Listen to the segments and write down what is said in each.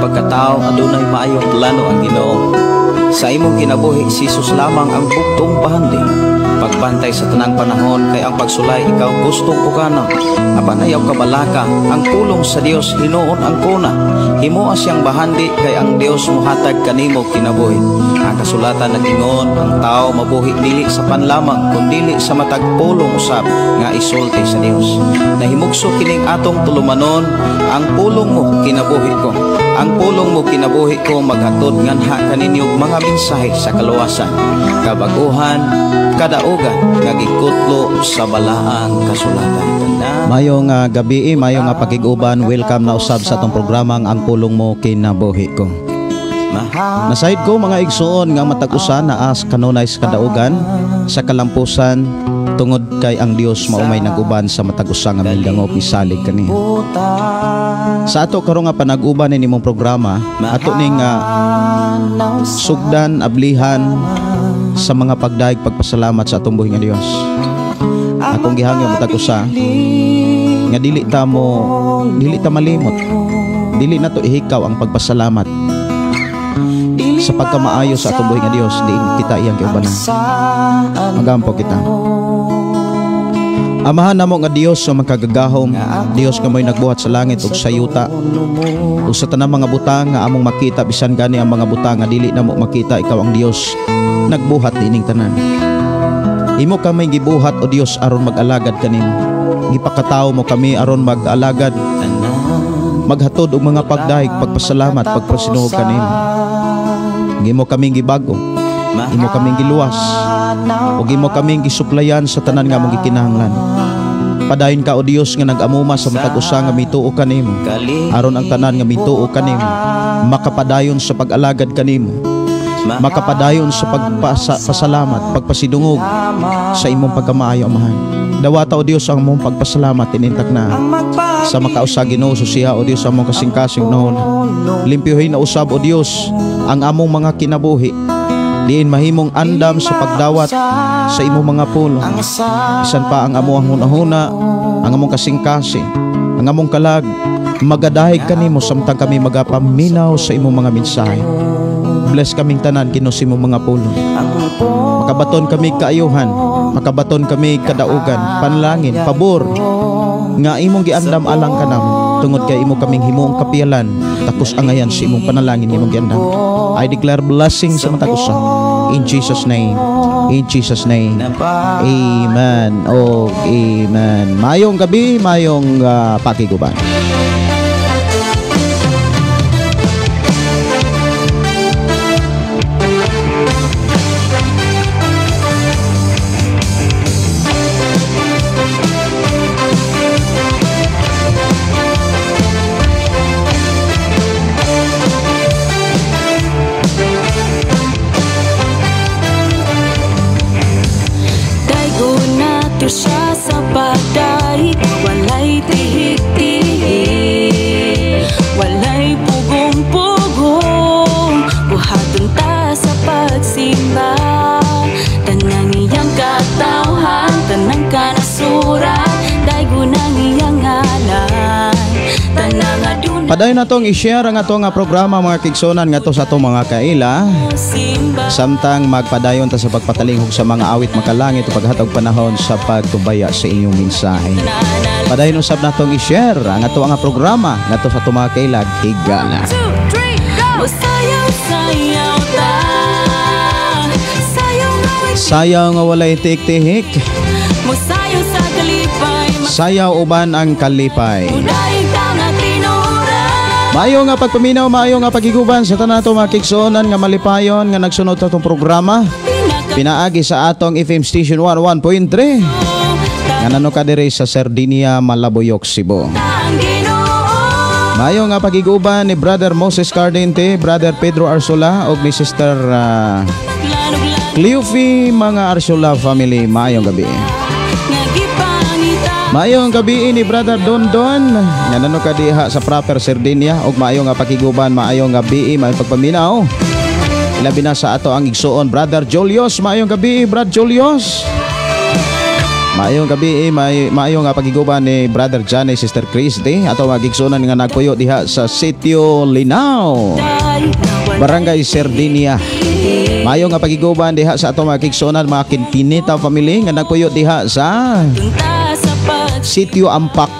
pagkatao adunay maayong plano ang Ginoo. Sa imong kinabuhi si Jesus lamang ang bugtong pahandi. Pagbantay sa tanang panahon kay ang pagsulay ikaw gustong pukana. Apan ayaw kabalaka ang pulong sa Dios hinuon ang kuna. Himoa siyang bahandi kay ang Dios mohatag kanimo kinabuhi. Ang kasulatan nagingon ang tao mabuhi dili sa panlamang kundi sa matag pulong usab nga isulti sa Dios. Nahimugso kining atong tulumanon ang pulong mo kinabuhi ko. Ang pulong mo kinabuhi ko maghatod nganha kaninyong mga mensahe sa kaluwasan, kabaguhan, kadaugan nga gikutlo sa balaang kasulatan. Mayong gabi, mayong pakiguban, welcome na usab sa atong programang ang pulong mo kinabuhi ko. Nasayid ko mga igsuon nga matag-usa na as kanunay sa kadaugan sa kalampusan tungod kay ang Dios maumay nag-uban sa matag-usa nga mindangop isalig kani. Sa ato karon nga panag-uban ni nimong programa, ato ning sugdan ablihan sa mga pagdaig pagpasalamat sa atong buhi nga Dios. Akong gihangyo matag-usa nga dili ta malimot. Dili na to ihikaw ang pagpasalamat sa pagkamaayo sa atong buhi nga Dios, di kita iyang giubanan. Magampo kita. Amahan namo nga Dios sa makagagahom, Dios nga mo'y nagbuhat sa langit ug sa yuta ug sa tanang mga butang nga among makita, bisan gani ang mga butang nga dili namo makita, ikaw ang Dios nagbuhat ining tanan. Imo kami gibuhat o Dios aron mag-alagad kanimo. Gipakatawo mo kami aron mag-alagad, maghatod og mga pagdaig pagpasalamat, pagpresinuhog kanimo. Imo kaming gibago, imo kaming giluwas, ug imo kaming gisuplayan sa tanan nga mong gikinahanglan. Padayon ka o Dios nga nag-amuma sa matag-usa nga mituo kanimo, aron ang tanan nga mituo kanimo makapadayon sa pag-alagad kanimo, makapadayon sa pagpasalamat, pagpasidungog sa imong pagkamaayo, Amahan. Dawata o Dios ang mong pagpasalamat inintak na sa makausa Ginoo susiha o Dios among kasing-kasing noon. Limpyuhin na usab o Dios ang among mga kinabuhi, diin mahimong andam sa pagdawat sa imong mga pulong. Bisan pa ang among hunahuna, ang among kasing-kasing, ang among kalag, magadahig kanimo samtang kami magapaminaw sa imong mga mensahe. Bless kaming tanan Ginoo sa imong mga pulong. Makabaton kami kaayuhan, makabaton kami kadaugan, panlangin, pabor nga imong giandam alang kanam tungod kay imo kaming himuong kapiyalan, takos angayan sa imong panalangin imong giandam. I declare blessing sa matag-usa in Jesus name. In Jesus name. Amen. Oh, amen. Mayong gabi, mayong pakiguban. Siya sa pagdaig, walay tihik-tihik, walay pugong-pugong, buhaton ta sa pagsimba. Tanang iyang katawhan, tanang kanasurat, daygo nang iyang ngalan. Padayon natong i-share ang atong programa mga kigsonan ngadto sa atong mga kaila, samtang magpadayon ta sa pagpatalingog sa mga awit makalangit o paghatag panahon sa pagtubaya sa inyong mensahe. Padayon usab natong i-share ang atong programa ngadto sa atong mga kaila, higala. Sayaw nga walay tik-tihik, sayaw uban ang kalipay. Maayo nga pagpaminaw, maayo nga pagiguban sa tanan nato mga kigsuonan nga malipayon nga nagsunod sa atong programa. Pinaagi sa atong FM Station 101.3 nga nano ka diri sa Sardinia, Malabuyok, Cebu. Maayo nga pagiguban ni Brother Moses Cardente, Brother Pedro Arsola ug ni Sister Cleofy, mga Arsola family. Maayong gabi. Maayong gabi ni Brother Don nga nano ka diha sa proper Sardinia ug maayo nga pakiguban, maayong gabi, maayong pagpaminaw. Ilabi na sa ato ang igsuon Brother Julius. Maayong gabi Brad Julius. Maayong gabi, maayong nga pagiguban ni Brother Johnny, Sister Christy, ato magigsunan nga nagpuyo diha sa Sitio Linao, Barangay Sardinia. Maayong nga pagiguban diha sa ato magigsunan mga Kintinita family nga nagpuyo diha sa Sitio Ampak.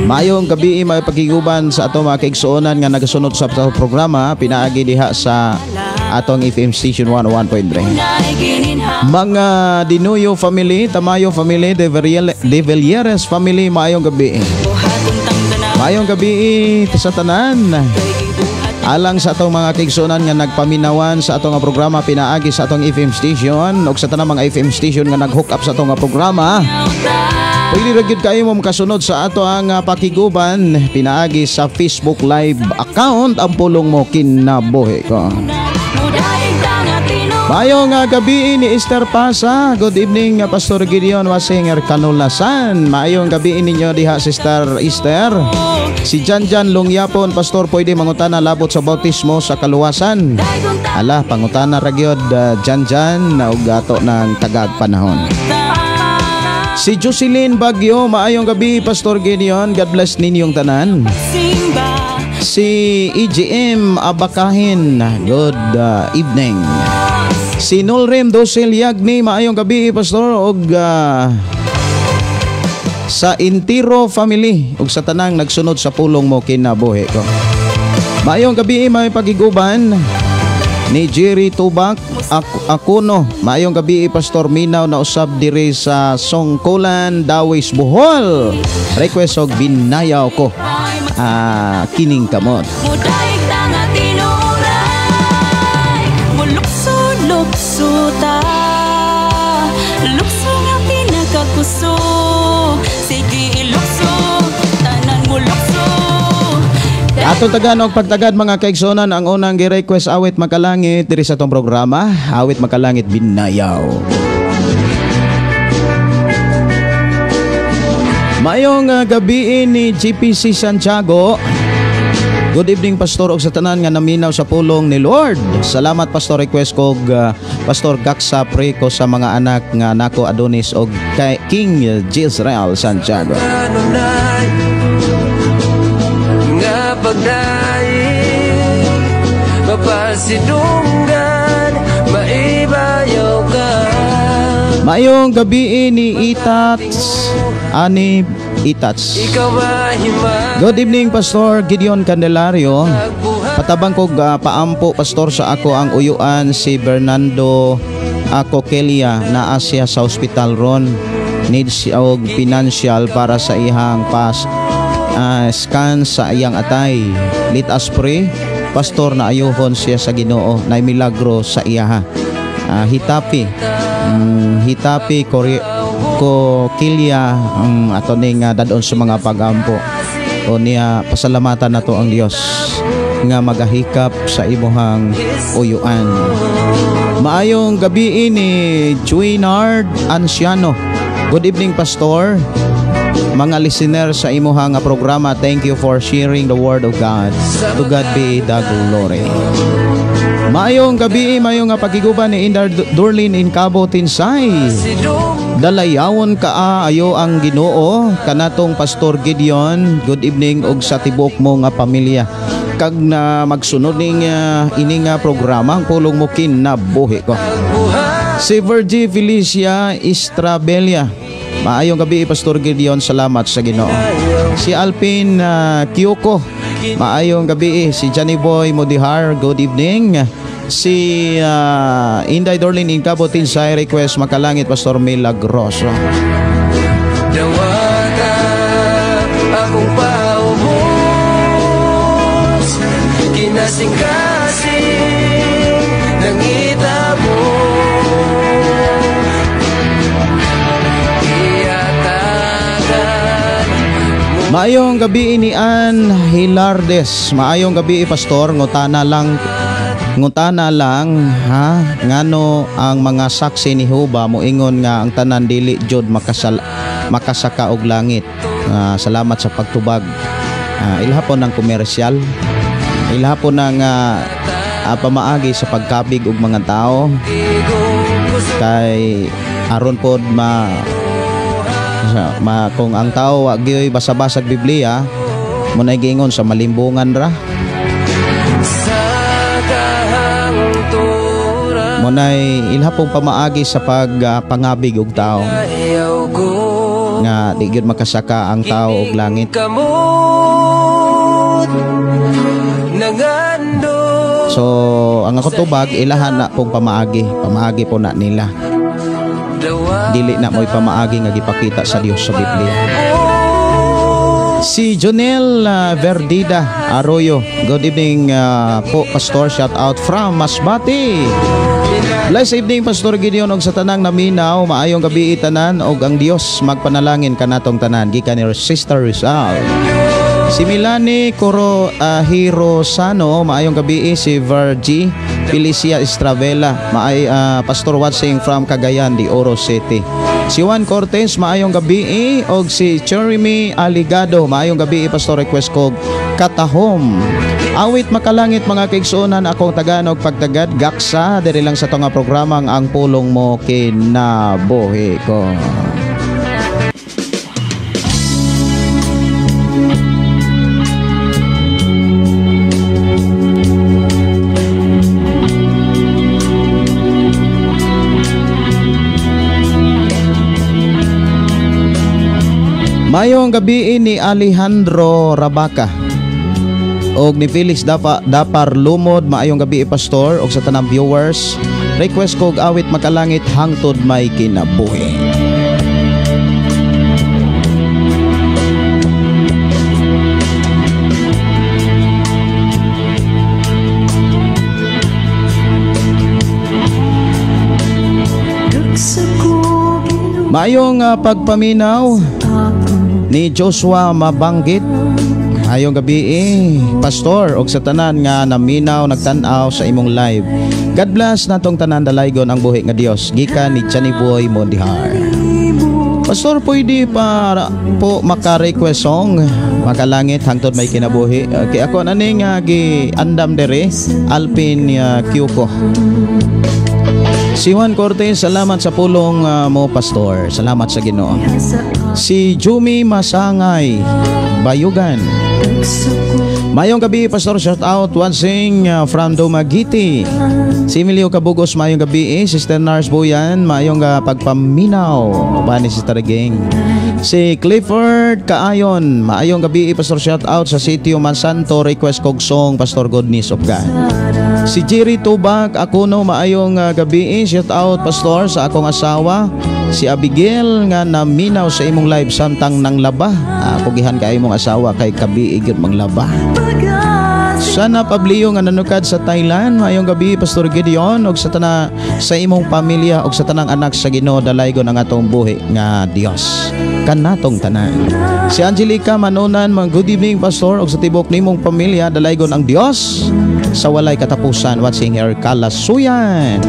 Maayong gabi, may pagiguban sa ato mga kaigsuonan nga nagasunod sa programa pinaagi diha sa atong FM station 101.3. Mga Dinuyo family, Tamayo family, De Villieres family, maayong gabi. Maayong gabi sa tanan. Alang sa atong mga kaigsuonan nga nagpaminawan sa atong programa pinaagi sa atong FM station ug sa tanang mga FM station nga nag-hook up sa atong programa. Pwede rin kayo mo makasunod sa ato ang pakiguban pinaagi sa Facebook Live account ang pulong mo kinabuhi ko. Mayong gabi ni Esther Pasa. Good evening Pastor Gideon Wasinger Canulasan. Mayong gabi ninyo diha Sister Esther. Si Janjan Lungyapon Pastor pwede mangutana labot sa bautismo sa kaluwasan. Ala pangutana ra gyud Janjan na ug ato ng tagag panahon. Si Jocelyn Bagyo, maayong gabi Pastor Gideon, God bless ninyong tanan. Si EGM Abakahin, good evening. Si Nolrem Dosel Yagni, maayong gabi Pastor, og sa Intiro family, ug sa tanang nagsunod sa pulong mo kinabuhi ko. Maayong gabi, may pagiguban ni Jerry Tubak Akuno. Maayong gabi Pastor Minaw na usab diri sa Songkolan, Dawis, Bohol. Request og binayaw ko kining kamot. Mudaig ta nga tinuray, mulukso-lukso ta, lukso nga pinakakuso, sige ilukso, tanan mo lukso. Atong taganog pagtagad mga kaigsonan ang unang gi-request awit makalangit diri sa tong programa, awit makalangit binayaw. Mayong gabi ni GPC Santiago. Good evening Pastor og sa tanan nga naminaw sa pulong ni Lord. Salamat Pastor, request kog Pastor Gaksa Preco sa mga anak nga nako Adonis og King Jezreel Santiago. Pagdaig mapasidunggan maibayaw ka. Mayong gabi ni Itats ani Itats. Good evening Pastor Gideon Candelario. Patabang kog paampo Pastor sa ako ang uyuan si Bernardo Coquelia na asya sa hospital ron. Needs og financial para sa ihang scan sa iyang atay. Let us pray Pastor na ayohon siya sa Ginoo na milagro sa iya. Hitapi ko kilya ang ato ning dadon sa mga pagampo o niya pasalamatan nato ang Dios nga magahikap sa imuhang uyuan. Maayong gabi ni Juinard Anciano. Good evening Pastor. Mga listener sa imuhang programa, thank you for sharing the word of God. To God be the glory. Mayong gabi, mayong pagiguban ni Indar Durlin in Cabo Tinsay. Dalayawon ka ayo ang Ginoo kanatong Pastor Gideon. Good evening og sa tibok mo nga pamilya. Kag na magsunod ning ining programa ang pulong mo kinabuhi ko. Si Virgie Felicia Estrabelia. Maayong gabi Pastor Gideon, salamat sa Ginoo. Si Alpin Kyoko, maayong gabi. Si Johnny Boy Modihar, good evening. Si Inday Dorlin in Cabo Tinsay, request makalangit Pastor Milagroso. Dawata akong paubos, kinasing-kasing nangita mo. Maayong gabi ni Ann Hilardes. Maayong gabi Pastor, ngutana lang ha ngano ang mga saksi ni Jehovah moingon nga ang tanan dili jud makasaka og langit. Salamat sa pagtubag. Ilhapon ng komersyal, ilhapon ng pamaagi sa pagkabig og mga tao kay aron pod Kung ang tao wa gyoy basa-basag Biblia, mo na giingon sa malimbungan ra. Sa kahangturan Mo na ilhapong pamaagi sa pagpangabig og tao ayaw ko nga di gyud makasaka ang tao og langit. kamot nagando. So ang akong tubag ilahan na pong pamaagi po na nila. Dili na mo'y pamaagi nga gipakita sa Dios sa Biblia. Si Jonel Verdida Arroyo, good evening po Pastor, shout out from Masbate. Blessed evening Pastor Gideon og sa tanang naminaw, maayong gabi tanan og ang Dios magpanalangin kanatong tanan gikan ni Sister Rizal. Si Milani Hirosano, maayong gabi. Si Virgie Felicia Estravela, Pastor watching from Cagayan de Oro City. Si Juan Cortez, maayong gabi. Og si Jeremy Aligado, maayong gabi Pastor, request ko katahom. Awit makalangit mga kaigsuonan, akong Tagalog pagtagad gaksa diri lang sa tunga programang ang pulong mo kinabuhi ko. Mayong gabi ni Alejandro Rabaca og ni Felix Dapar Lumod, maayong gabi Pastor og sa tanang viewers. Request ko og awit makalangit hangtod may kinabuhi. Maayong pagpaminaw ni Joshua Mabanggit, ayong gabi Pastor og sa tanan nga naminaw nagtan-aw sa imong live. God bless natong tanan, dalaygon ang buhi nga Dios gikan ni Chani Boy Mondihar. Pastor, pwede para po maka-request song makalangit hangtod may kinabuhi. Kay ako naning gi-andam dere Alpin Kyuko. Si Juan Cortez, salamat sa pulong mo Pastor. Salamat sa Ginoo. Si Jumi Masangay Bayugan, mayong gabi Pastor, shout out watching from Dumaguete. Si Emilio Cabugos, mayong gabi. Sister Nars Boyan, mayong pagpaminaw bani si Tarageng. Si Clifford Kaayon, mayong gabi Pastor, shout out sa Sitio Mansanto, request kog song Pastor Goodness of God. Si Jerry Tubak Akuno, maayong gabi. Shout out Pastor sa akong asawa si Abigail nga naminaw sa imong live samtang nang laba. Pugihan kay imong asawa kay kabi gyud manglaba. Sana Pablio nga nanukad sa Thailand, maayong gabi Pastor Gideon og sa imong pamilya og sa tanang anak sa Ginoo, dalaygon ang atong buhi nga Dios kanatong tanan. Si Angelica Manonan, good evening Pastor og sa tibok nimong pamilya, dalaygon ang Dios sa walay katapusan. Watching here Kalasuyan.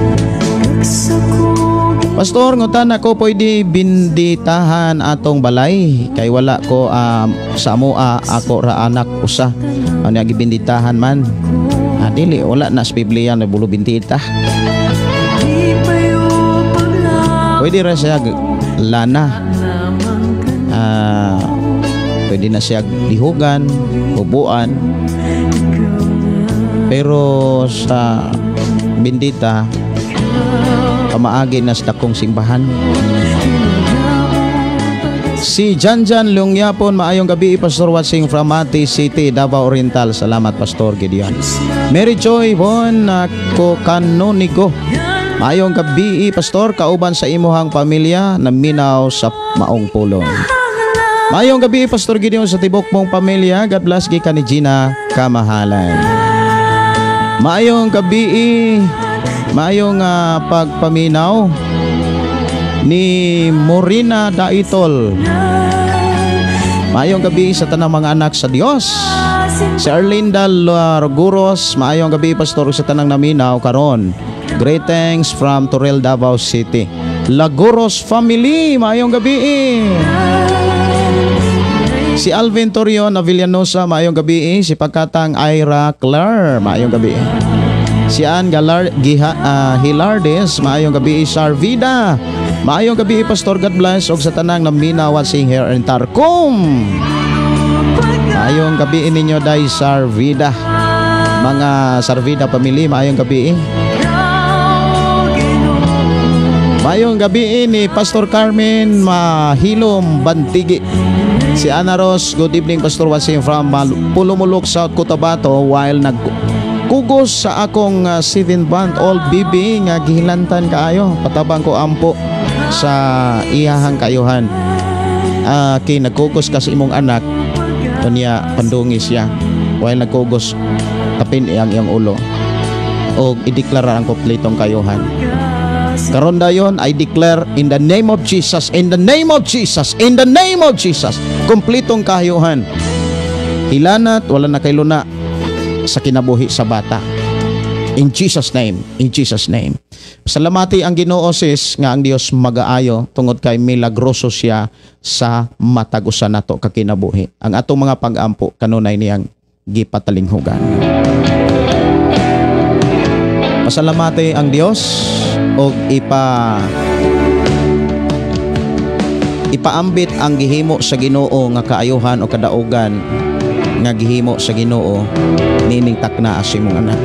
Pastor, ngutan ako pwede binditahan atong balay kay wala ko sa amoa ako ra anak usa. Ano gibinditahan man? Dili wala na sa Biblia na bulo bindita. Pwede ra siya lana. Pwede na siya lihugan, bubuan. Pero sa bindita kamaagi na sa dakong simbahan. Si Janjan Lungyapon, maayong gabi Pastor, watching from Mati City, Davao Oriental. Salamat Pastor Gideon. Mary Joy Von Canonigo, maayong gabi Pastor, kauban sa imuhang pamilya na minaw sa maong pulong. Maayong gabi Pastor Gideon sa tibok mong pamilya. God bless gikan ni Gina Kamahalan. Maayong gabi, maayong pagpaminaw ni Morina Daitol. Maayong gabi sa tanang mga anak sa Dios. Si Arlinda Laguros, maayong gabi Pastor sa tanang naminaw karon. Greetings from Toril, Davao City. Laguros family, maayong gabi. Si Alvin Torion Avillanosa, maayong gabi. Si Pagkatang Ira Clare, maayong gabi. Si Ann Hilardes, maayong gabi. Sarvida Maayong gabi Pastor, God bless og sa tanang namina watching here in Tarcum. Maayong gabi ninyo day Sarvida. Mga Sarvida family, maayong gabi. Maayong gabi ni Pastor Carmen Mahilom Bantigi. Si Ana Ros, good evening Pastor, watching from Pulumulok, South Cotabato, while nagkugos sa akong 7-month old baby nga gihilantan kaayo. Patabang ko ampo sa iyahang kayuhan. Kay nagkugos kasi imong anak, kunya pandungis siya. While nagkugos, tapin iyang ulo. O ideklara ang kompletong kayuhan. Karon dayon, I declare in the name of Jesus, in the name of Jesus, in the name of Jesus, kumpletong kahayuhan. Hilanat, wala na kay luna sa kinabuhi sa bata. In Jesus name, in Jesus name. Salamati ang Ginoo sis nga ang Dios magaayo tungod kay milagroso siya sa matag-usa nato kakinabuhi. Ang atong mga pag-ampo kanunay niyang gipatalinghugan. Pasalamati ang Dios o ipaambit ang gihimo sa Ginoo nga kaayuhan o kadaugan nga gihimo sa Ginoo nining takna as imong anak.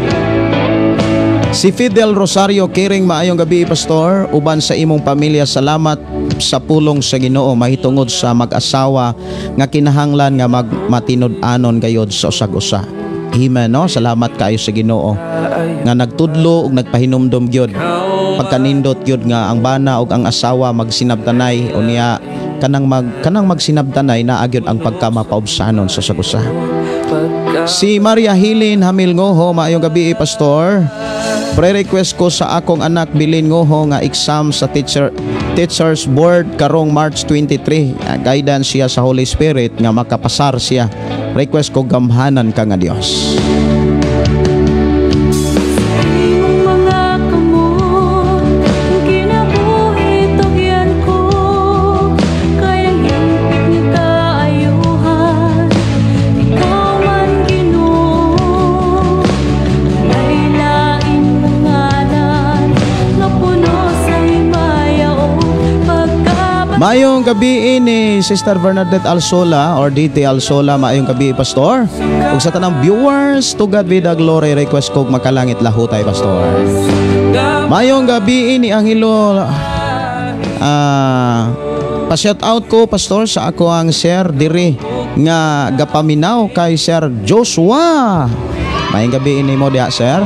Si Fidel Rosario Kiring, maayong gabi Pastor, uban sa imong pamilya, salamat sa pulong sa Ginoo mahitungod sa mag-asawa nga kinahanglan nga magmatinud-anon gayod sa usag-usa. Amen, no? Salamat kayo sa Ginoo nga nagtudlo ug nagpahinumdom gyud pagkanindot gyud nga ang bana ug ang asawa magsinabtanay o niya kanang magsinabtanay na agyod ang pagkamapaubsanon sa sagusa. Si Maria Hilin Hamil Ngoho, maayong gabi Pastor. Pre-request ko sa akong anak Bilin Ngoho nga exam sa teachers board karong March 23. Guidance siya sa Holy Spirit nga makapasar siya. Request ko gamhanan ka nga Dios. Maayong gabi ni Sister Bernadette Alsola or DT Alsola, maayong gabi Pastor. Ug sa tanang viewers, to God be the glory, request kog makalangit lahutay Pastor. Maayong gabi ni Angelo, pa-shout out ko Pastor sa ako ang Sir diri nga gapaminaw kay Sir Joshua. Maayong gabi ni mo diha Sir.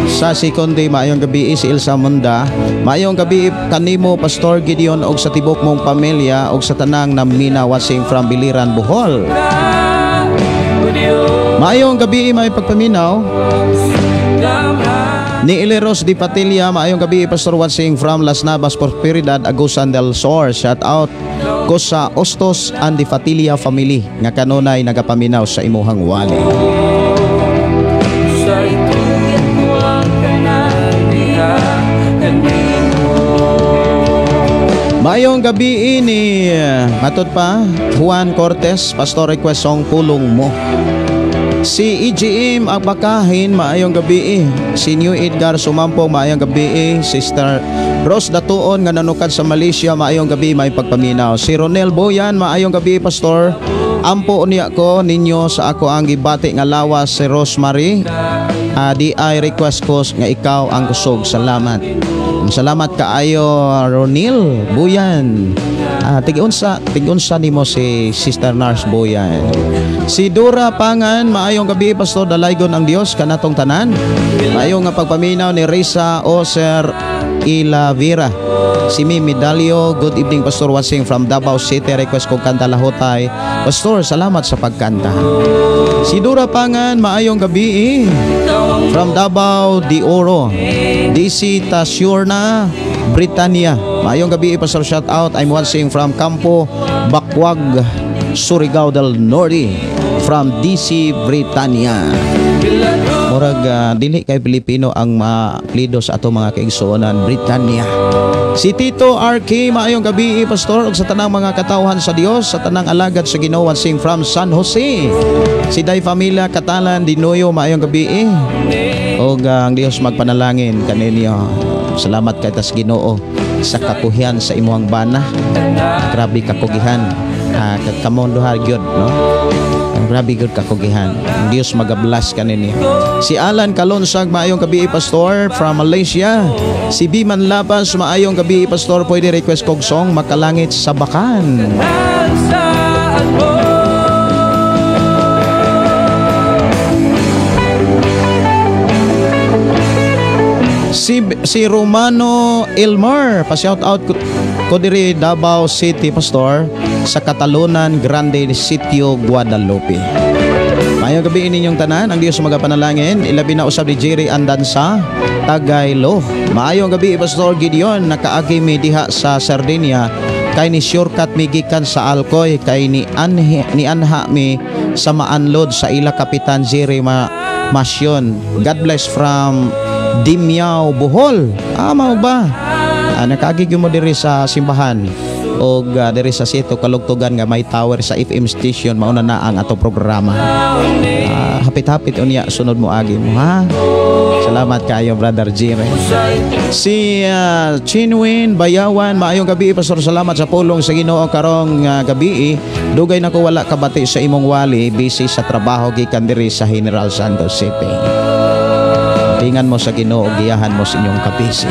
Sa sekundi, maayong gabi si Ilsa Munda. Maayong gabi kanimo Pastor Gideon og sa tibok mong pamilya og sa tanang namina watching from Biliran, Bohol. Maayong gabi may pagpaminaw ni Ileros Di Patilla. Maayong gabi Pastor watching from Las Navas, Prosperidad, Agusan del Sur. Shout out ko sa Ostos and Di Patilla family nga kanunay nagapaminaw sa imuhang wali. Mayong gabi ni matod pa Juan Cortez, Pastor request song pulong mo. Si EGM Agbakahin, maayong gabi. Si New Edgar Sumampong, maayong gabi. Sister Rose Datuon nga nanukad sa Malaysia, maayong gabi, may pagpaminaw. Si Ronel Boyan, maayong gabi Pastor. Ampo niya ko ninyo sa ako ang gibati nga lawas si Rosemary. Di ay request ko nga ikaw ang kusog. Salamat. Salamat kaayo Ronil Boyan. Tigunsa nimo si Sister Nars Boyan. Si Dora Pangan, maayong gabi Pastor, dalaygon ang Dios kanatong tanan. Maayong nga pagpaminaw ni Risa Oser Ilavira. Si Mimi Dalio, good evening Pastor watching from Davao City, request ko kanta lahotay. Pastor, salamat sa pagkanta. Si Dora Pangan, maayong gabi from Davao de Oro, DC Tasiorna, Britannia. Maayong gabi Pastor, shout out. I'm watching from Campo Bakwag, Surigao del Norte, from DC, Britannia. Murag dili kay Pilipino ang maplido sa ato mga kaigsuonan, Britannia. Si Tito RK, maayong gabi Pastor, ug sa tanang mga katawhan sa Dios, sa tanang alagad sa Ginoo, sing from San Jose. Si Day Familia Katalan Dinoyo, maayong gabi ug ang Dios magpanalangin kaninyo. Salamat kay tas Ginoo sa kakuhian sa imuhang bana. Grabe kakugihan. Kamon duha gyud, no? Grabe gyud kakugihan. Ang Dios magablas kaninyo. Si Alan Kalonsag, maayong gabi pastor from Malaysia. Si Biman Labas, maayong gabi pastor, pwede request kog song Makalangit sa Bakan. Si Romano Elmar, pa-shout out ko diri Davao City pastor sa Catalonan Grande Sitio Guadalupe. Mayong gabi ninyong tanan, ang Dios magapanalangin. Ilabi na usab ni Jerry Andansa, Tagaylo. Maayong gabi pastor Gideon, nakaagi mi diha sa Sardinia. Kay ni shortcut mi gikan sa Alcoy, kay ni anha mi sa Maanlod sa ila Kapitan Jerry Masyon. God bless from Dimyao, Bohol. Mao ba? Nakagig mo diri sa simbahan o diri sa Sito Kalugtugan nga may tower sa FM station, mauna na ang ato programa. Hapit-hapit unya sunod mo agi mo, ha? Salamat kayo brother Jire. Si Chinwin Bayawan, maayong gabi pastor, salamat sa pulong sa Ginoo karong gabi. Dugay na ko wala kabati sa imong wali, busy sa trabaho gikan diri sa General Santos City. Tingan mo sa Ginoo, giyahan mo sa inyong kapisi.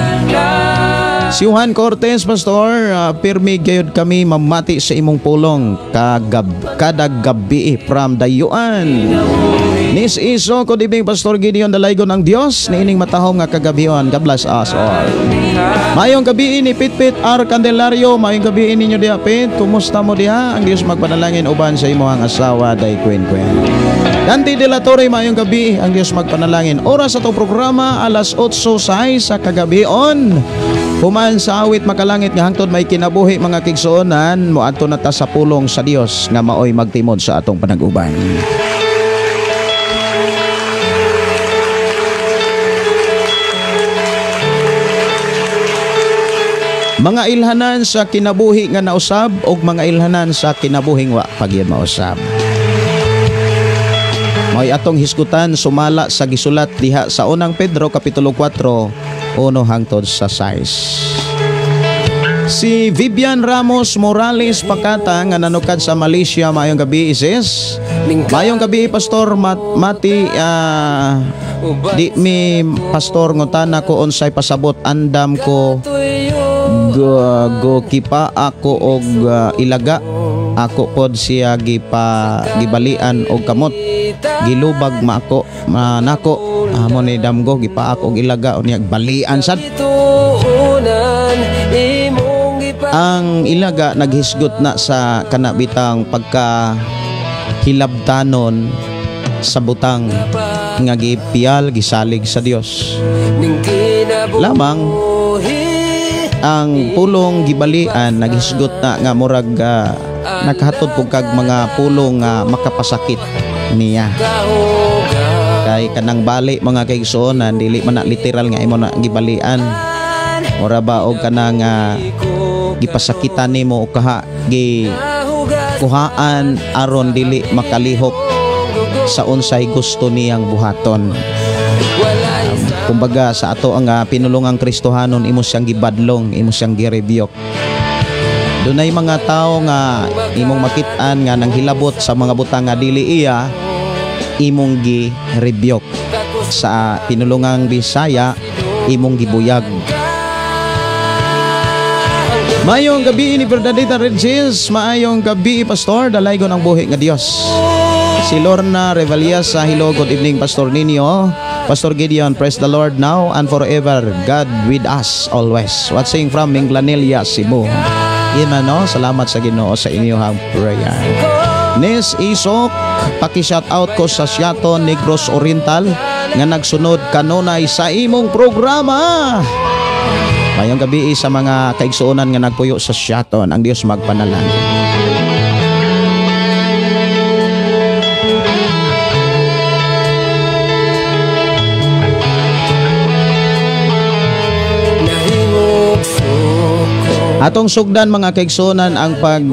Si Juan Cortez pastor, pirmi gayud kami mamati sa imong pulong kada gabi from Dayuan. Nis iso ko dibing pastor Gideon dalaygon ang Dios niining matahom nga kagabion. God bless us all. Mayong gabi ni Pitpit R. Candelario, mayong gabi ninyo diha Pit. Kumusta mo diha? Ang Dios magpanalangin uban sa imong asawa day Queen. Dante de la Torre, mayong gabi, ang Dios magpanalangin. Oras sa to programa alas 8:06 sa kagabion. Human sa awit makalangit nga hangtod may kinabuhi mga kigsuonan, moadto na ta sa pulong sa Dios nga maoy magtimod sa atong panag-uban. Mga ilhanan sa kinabuhi nga nausab og mga ilhanan sa kinabuhing wa pagyud mausab. May atong hisgutan sumala sa gisulat diha sa unang Pedro kapitulo 4 uno hangtod sa 6. Si Vivian Ramos Morales Pakata nga nanukad sa Malaysia, mayong gabi isis. Mayong gabi pastor Mati, di mi pastor ngutana ko unsay pasabot andam ko go kipa ako og ilaga ako pod siya gibalian og kamot gilubag mako manako amo ni damgo gipa ako og ilaga unya balian sad. Ang ilaga naghisgot na sa kanabitang pagka hilabtanon sa butang nga gipiyal gisalig sa Dios. Lamang ang pulong gibalian naghisgot na nga murag nakahatod pug kag mga pulong makapasakit niya. Kay kanang bali mga kaigsuonan dili man na literal nga imo na gibalian. Ora ba og kanang gipasakitan nimo o kaha gi kuhaan aron dili makalihok sa unsay gusto niyang buhaton. Kumbaga sa ato ang pinulungang Kristohanon imo siyang gibadlong, imo siyang girebyok. Dunay mga tao nga imong makit-an nga nang hilabot sa mga butang nga dili iya imong girebyok. Sa pinulungang Bisaya imong gibuyag. Maayong gabi ni Bernadita Regis, maayong gabi pastor, dalaygon ang buhi nga Dios. Si Lorna Revalias sa hello, good evening pastor ninyo. Pastor Gideon, praise the Lord now and forever, God with us always. Watching from Minglanilla, Cebu. Yan man, no? Salamat sa Ginoo sa inyong prayer. Nis Isok, paki-shout out ko sa Siaton Negros Oriental nga nagsunod kanunay sa imong programa. Mayong gabi sa mga kaigsuonan nga nagpuyo sa Siaton, ang Dios magpanalangin. Atong sugdan mga kaigsuonan ang pag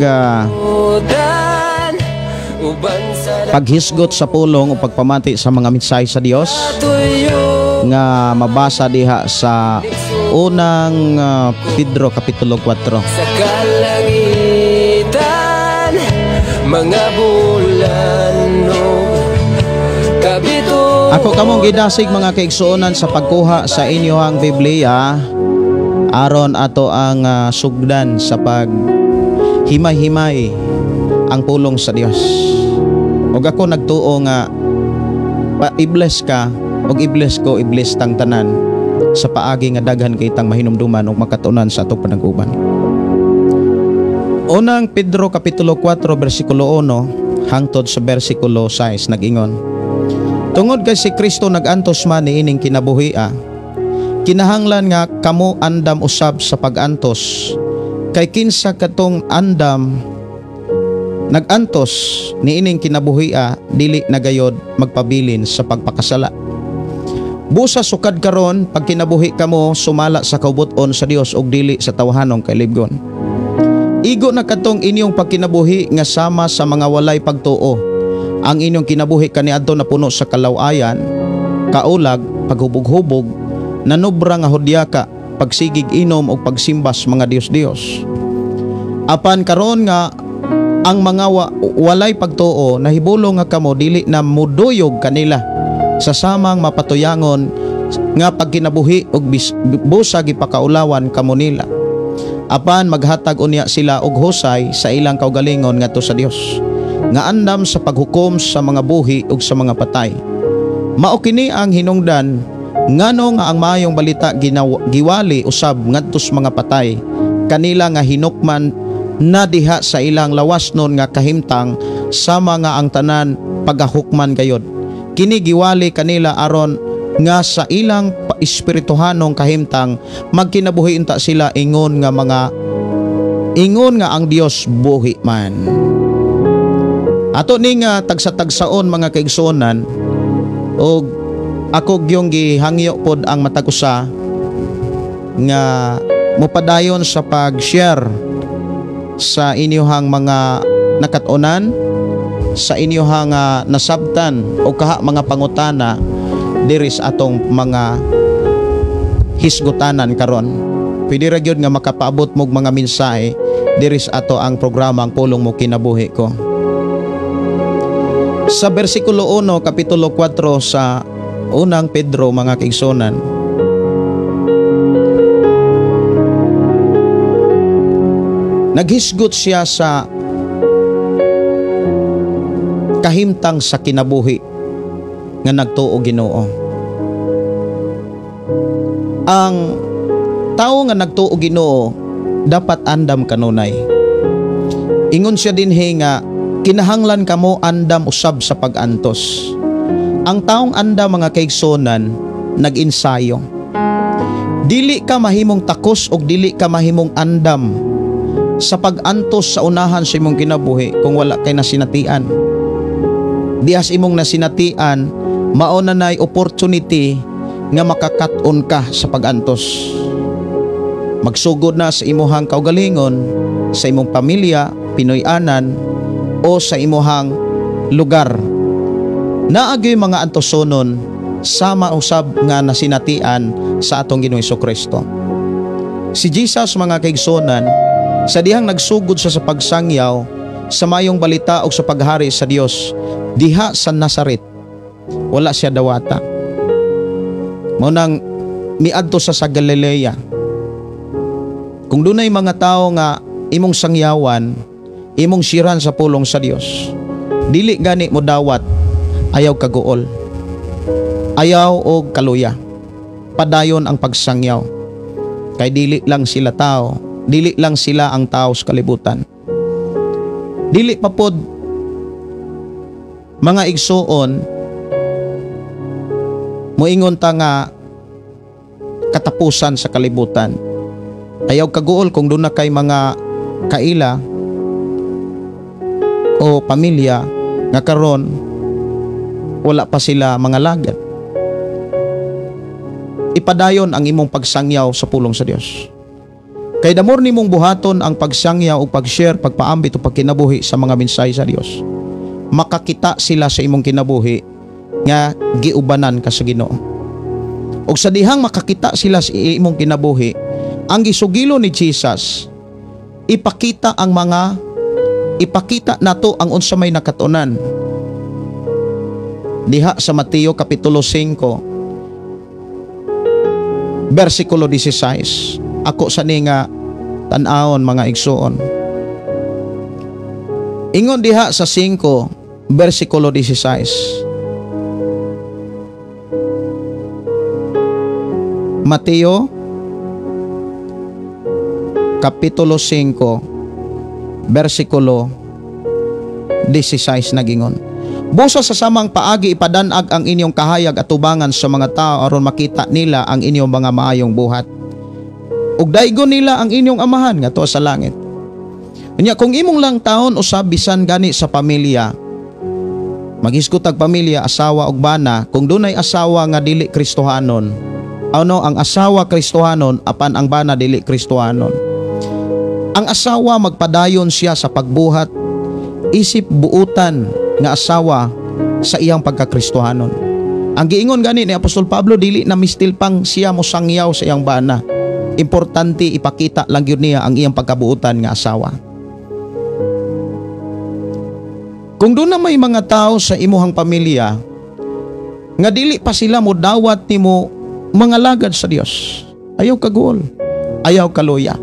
paghisgot sa pulong o pagpamati sa mga mensahe sa Dios nga mabasa diha sa unang Pedro kapitulo 4. Sa kalangitan, mga bulan o kabito. Ako kamong gidasig mga kaigsuonan sa pagkuha sa inyohang Biblia aron ato ang sugdan sa pag himay-himay ang pulong sa Dios. Og ako nagtuo nga i-bless ka og i-bless ko, i-bless tang tanan sa paagi nga daghan kay tang mahinumduman ug makatunan sa atong panag-uban. Unang Pedro kapitulo 4 bersikulo 1 hangtod sa bersikulo 6 nag-ingon: Tungod kay si Kristo nag-antos man niining kinabuhia, kinahanglan nga kamo andam usab sa pag-antos, kay kinsa katong andam nag-antos niining kinabuhia dili nagayod magpabilin sa pagpakasala. Busa sukad karon pag kinabuhi kamo sumala sa kaubuton sa Dios ug dili sa tawhanong kailibgon. Igo na katong inyong pagkinabuhi nga sama sa mga walay pagtuo. Ang inyong kinabuhi kaniadto na puno sa kalawayan, kaulag, paghubog-hubog, nanubra nga hudyaka, pagsigig inom o pagsimbas mga Dios-Dios. Apan karon nga ang mga walay pagtuo nahibulong nga kamo dili na muduyog kanila sa samang mapatuyangon nga pagkinabuhi og busa gipakaulawan kamo nila. Apan maghatag unya sila og husay sa ilang kaugalingon ngadto sa Dios, nga andam sa paghukom sa mga buhi ug sa mga patay. Mao kini ang hinungdan ngano nga ang maayong balita giwali usab ngadto sa mga patay, kanila nga hinukman na diha sa ilang lawasnon nga kahimtang sama nga ang tanan pagahukman gayod. Kini giwali kanila aron nga sa ilang espirituhanong kahimtang magkinabuhi unta sila ingon nga ang Dios buhi man. Ato ning tagsa-tagsaon mga kaigsuonan, og ako gyung gihangyo pod ang matag usa nga mopadayon sa pag-share sa inyohang mga nakatunan, sa inyohang nasabtan o kaha mga pangutana diri sa atong mga hisgutanan karon. Pwede ra gyud nga makapaabot mo mga mensahe diri sa ato ang programang Pulong Mo Kinabuhi Ko. Sa bersikulo 1 kapitulo 4 sa unang Pedro mga kaigsuonan, naghisgot siya sa kahimtang sa kinabuhi nga nagtuo Ginoo. Ang tao nga nagtuo Ginoo dapat andam kanunay. Ingon siya dinhi nga kinahanglan kamo andam usab sa pag-antos. Ang taong andam mga kaigsuonan nag-ensayo. Dili ka mahimong takos og dili ka mahimong andam sa pag-antos sa unahan sa imong kinabuhi kung wala kay nasinatian. Dias imong nasinatian, mao na nay opportunity nga makakat-on ka sa pag-antos. Magsugod na sa imuhang kaugalingon, sa imong pamilya, Pinoy-anan, o sa imuhang lugar. Naagyoy mga antosonon sama usab nga nasinatian sa atong Ginoong Hesukristo. Si Jesus mga kaigsuonan, sa dihang nagsugod sa pagsangyaw sa mayong balita o sa paghari sa Dios diha sa Nazaret, wala siya dawata. Munang miadto sa Galilea. Kung dunay mga tao nga imong sangyawan, imong siran sa pulong sa Dios, dili gani mo dawat, ayaw kaguol, ayaw og kaluya. Padayon ang pagsangyaw, kay dili lang sila tao, dili lang sila ang tao sa kalibutan. Dili pa pod mga igsuon moingon ta nga katapusan sa kalibutan. Ayaw kaguol kung doon na kay mga kaila o pamilya nga karon wala pa sila mga lagad. Ipadayon ang imong pagsangyaw sa pulong sa Dios. Kay damor nimong buhaton ang pagsangyaw o pag-share, pagpaambit o pagkinabuhi sa mga mensahe sa Dios. makakita sila sa imong kinabuhi nga giubanan ka sa Ginoo. Og sa dihang makakita sila sa imong kinabuhi, ang gisugilo ni Jesus, ipakita nato ang unsa may nakatunan. Diha sa Mateo kapitulo 5 versikulo 16. Ako sa ni nga tan-awon mga igsoon. Ingon diha sa 5 versikulo 16. Mateo kapitulo 5 versikulo 16 nagingon. Busa sa samang paagi ipadanag ang inyong kahayag at tubangan sa mga tao aron makita nila ang inyong mga maayong buhat. Ug daygon nila ang inyong amahan nga tuwa sa langit. Unya kung imong lang taon usab bisan gani sa pamilya, maghisgot tag pamilya, asawa ug bana, kung dunay asawa nga dili Kristohanon, ano ang asawa Kristohanon apan ang bana dili Kristohanon. Ang asawa magpadayon siya sa pagbuhat, isip buutan nga asawa sa iyang pagkakristohanon. Ang giingon gani ni Apostol Pablo, dili na mistil pang siya mo sangyaw sa iyang bana. Importante ipakita lang yun niya ang iyang pagkabuutan nga asawa. Kung doon na may mga tao sa imuhang pamilya nga dili pa sila mo dawat nimo mga lagad sa Dios, ayaw kagol, ayaw kaluya.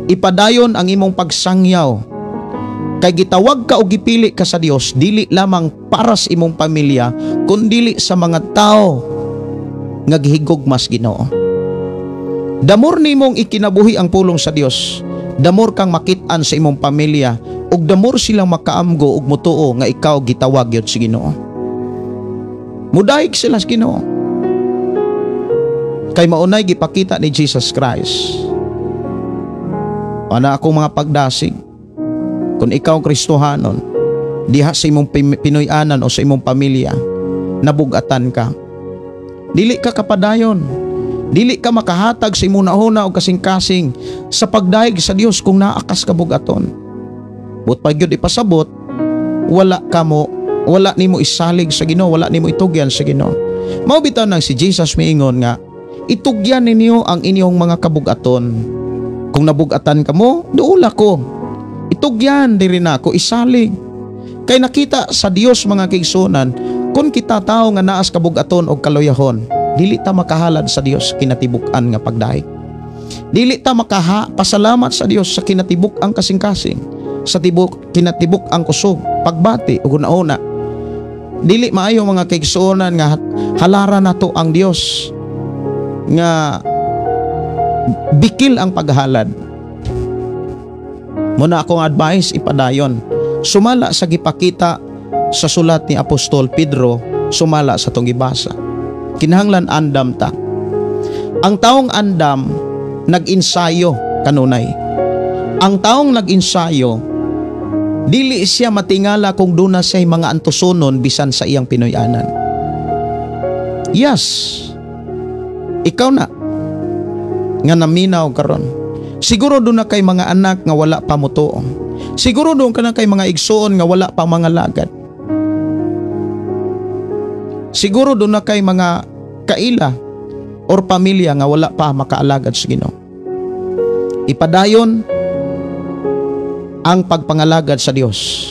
Ipadayon ang imong pagsangyaw. Kay gitawag ka o gipili ka sa Dios, dili lamang para sa imong pamilya, kundi sa mga tao nga gihigugmas Ginoo. Damor nimong ikinabuhi ang pulong sa Dios, damor kang makit-an sa imong pamilya, ug damor silang makaamgo ug mutuo nga ikaw gitawag yun sa Ginoo. Mudayeg sila sa Ginoo. Kay maunay gipakita ni Jesus Christ. Ana akong mga pagdasig, kung ikaw Kristohanon, diha sa imong Pinoyanan o sa imong pamilya, nabugatan ka. Dili ka kapadayon. Dili ka makahatag sa imong nauna o kasing-kasing sa pagdaig sa Dios kung naakas ka bugaton. But pag yun ipasabot, wala nimo isalig sa Ginoo, wala nimo itugyan sa Ginoo. Mao bitaw nang si Jesus miingon nga, itugyan ninyo ang inyong mga kabugaton. Kung nabugatan ka mo, duula ko. Itugyan diri na ako, isalig. Kay nakita sa Dios mga kaigsunan, kung kita tao nga naas kabugaton o kaluyahon, dili ta makahalad sa Dios kinatibuk-an nga pagdaig. Dili ta pasalamat sa Dios sa kinatibuk ang kasing-kasing, sa kinatibuk ang kusog, pagbati ug una-una. Dili maayo mga kaigsunan nga halaran nato ang Dios nga bikil ang paghalad. Muna akong advice ipadayon, sumala sa gipakita sa sulat ni Apostol Pedro, sumala sa tong gibasa. Kinahanglan andam ta. Ang taong andam nag-insayo kanunay. Ang taong nag-insayo, dili siya matingala kung duna siya mga antusunon bisan sa iyang Pinoyanan. Yes, ikaw na nga naminaw karon. Siguro doon na kay mga anak nga wala pa mutuo. Siguro doon ka na kay mga igsoon nga wala pa mga lagad. Siguro doon na kay mga kaila or pamilya nga wala pa makaalagad sa Ginoo. Ipadayon ang pagpangalagad sa Dios,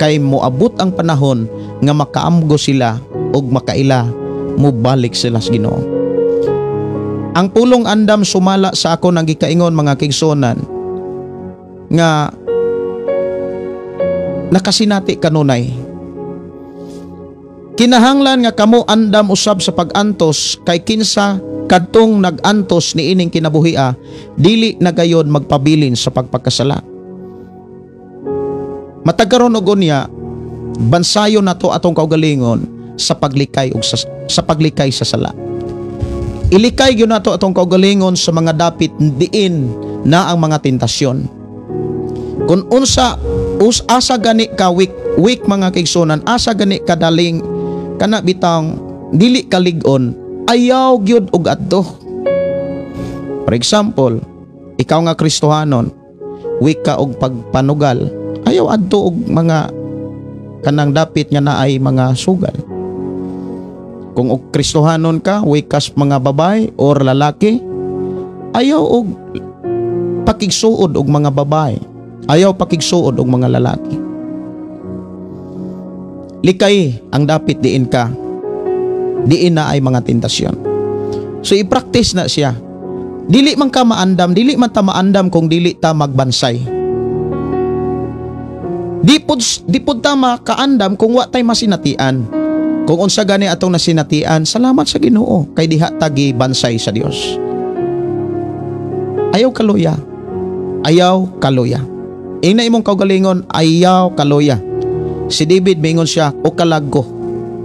kay moabot ang panahon nga makaamgo sila ug makaila mubalik sila sa Ginoo. Ang pulong andam sumala sa ako nang gikaingon mga kaigsuonan nga nakasinati kanunay. Kinahanglan nga kamo andam usab sa pag-antos, kay kinsa kadtong nag-antos ni ining kinabuhia, dili na gayon magpabilin sa pagpagkasala. Matag karon og unya, bansayon nato atong kaugalingon sa paglikay ug sa paglikay sa sala. Ilikay gyud nato atong kaugalingon sa mga dapit diin na ang mga tentasyon. Kung asa gani ka weak mga kaigsunan, asa gani kadaling kana bitang dili kalig-on, ayaw gyud og adto. For example, ikaw nga Kristohanon, weak ka og pagpanugal, ayaw adto og mga kanang dapit nga naay mga sugal. Kung og Kristohanon ka, wikas mga babae or lalaki, ayaw og pakigsuod og mga babae, ayaw pakigsuod og mga lalaki. Likay ang dapit diin ka, diin na ay mga tentasyon. So i-practice na siya. Dili man ka maandam, dili man ta maandam kung dili ta magbansay. Di pud ta makaandam kung wa tay masinatian. Kung unsa gani atong nasinatian, salamat sa Ginoo kay diha ta gibansay sa Dios. Ayaw kaluya. Ayaw kaluya. Ina imong kaugalingon, ayaw kaluya. Si David mingon siya, o kalagko,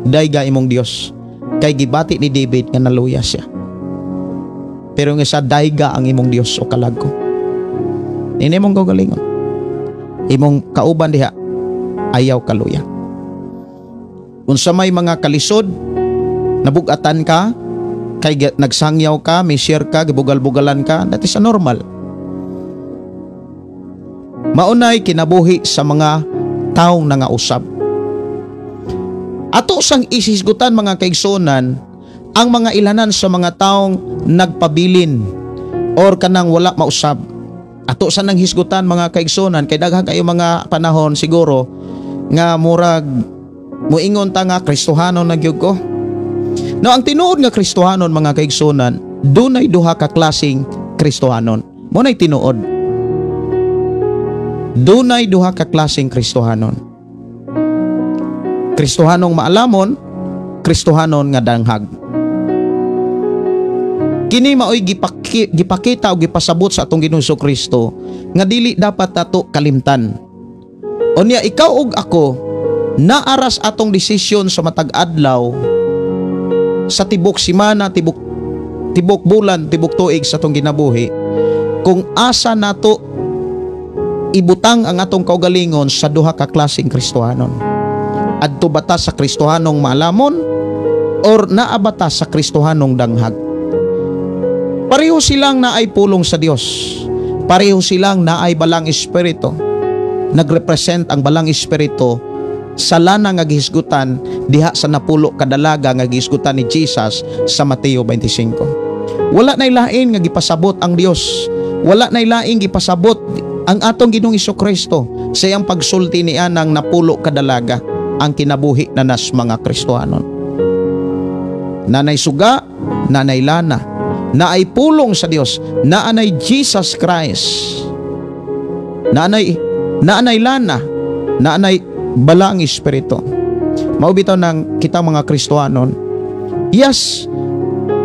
dayga imong Dios. Kay gibati ni David nga naluya siya. Pero nga sa dayga ang imong Dios o kalagko. Ina imong kaugalingon. Imong kauban diha, ayaw kaluya. Unsa may mga kalisod, nabugatan ka, kay nagsangyaw ka, may share ka, gibugal-bugalan ka, that is a normal. Maunay kinabuhi sa mga taong nangausab. Ato sang isisgutan mga kaigsunan ang mga ilanan sa mga taong nagpabilin or kanang wala mausab. Ato sa nang hisgutan mga kaigsunan kay daghang kayo mga panahon siguro nga murag muingon ta nga Kristohanon na gyud ko. No, ang tinuod nga Kristohanon mga kaigsunan, dunay duha ka klaseng Kristohanon. Mo nay tinuod. Dunay duha ka klaseng Kristohanon. Kristohanong maalamon, Kristohanon nga danghag. Kini maoy gipakita o gipasabot sa atong Ginoong Kristo nga dili dapat tato kalimtan. Unya ikaw ug ako naaras atong desisyon sa matag adlaw sa tibok semana, tibok bulan, tibok tuig sa atong ginabuhi kung asa nato ibutang ang atong kaugalingon sa duha ka klaseng Kristohanon. Adto bata sa Kristohanong maalamon or naabata sa Kristohanong danghag. Pareho silang naay pulong sa Dios. Pareho silang naay balang espiritu. Nagrepresent ang balang espiritu sa lana nga gihisgutan diha sa napulo kadalaga nga gihisgutan ni Jesus sa Mateo 25. Wala nay lain nga gipasabot ang Dios. Wala nay laing gipasabot ang atong Ginoong Kristo sa iyang pagsulti niya ng napulo kadalaga ang kinabuhi na nas mga Kristohanon. Nanay suga, nanay lana, naay pulong sa Dios, naanay Jesus Christ, naanay lana, naanay balang espiritu. Maubitaw ng kita mga Kristohanon, yes,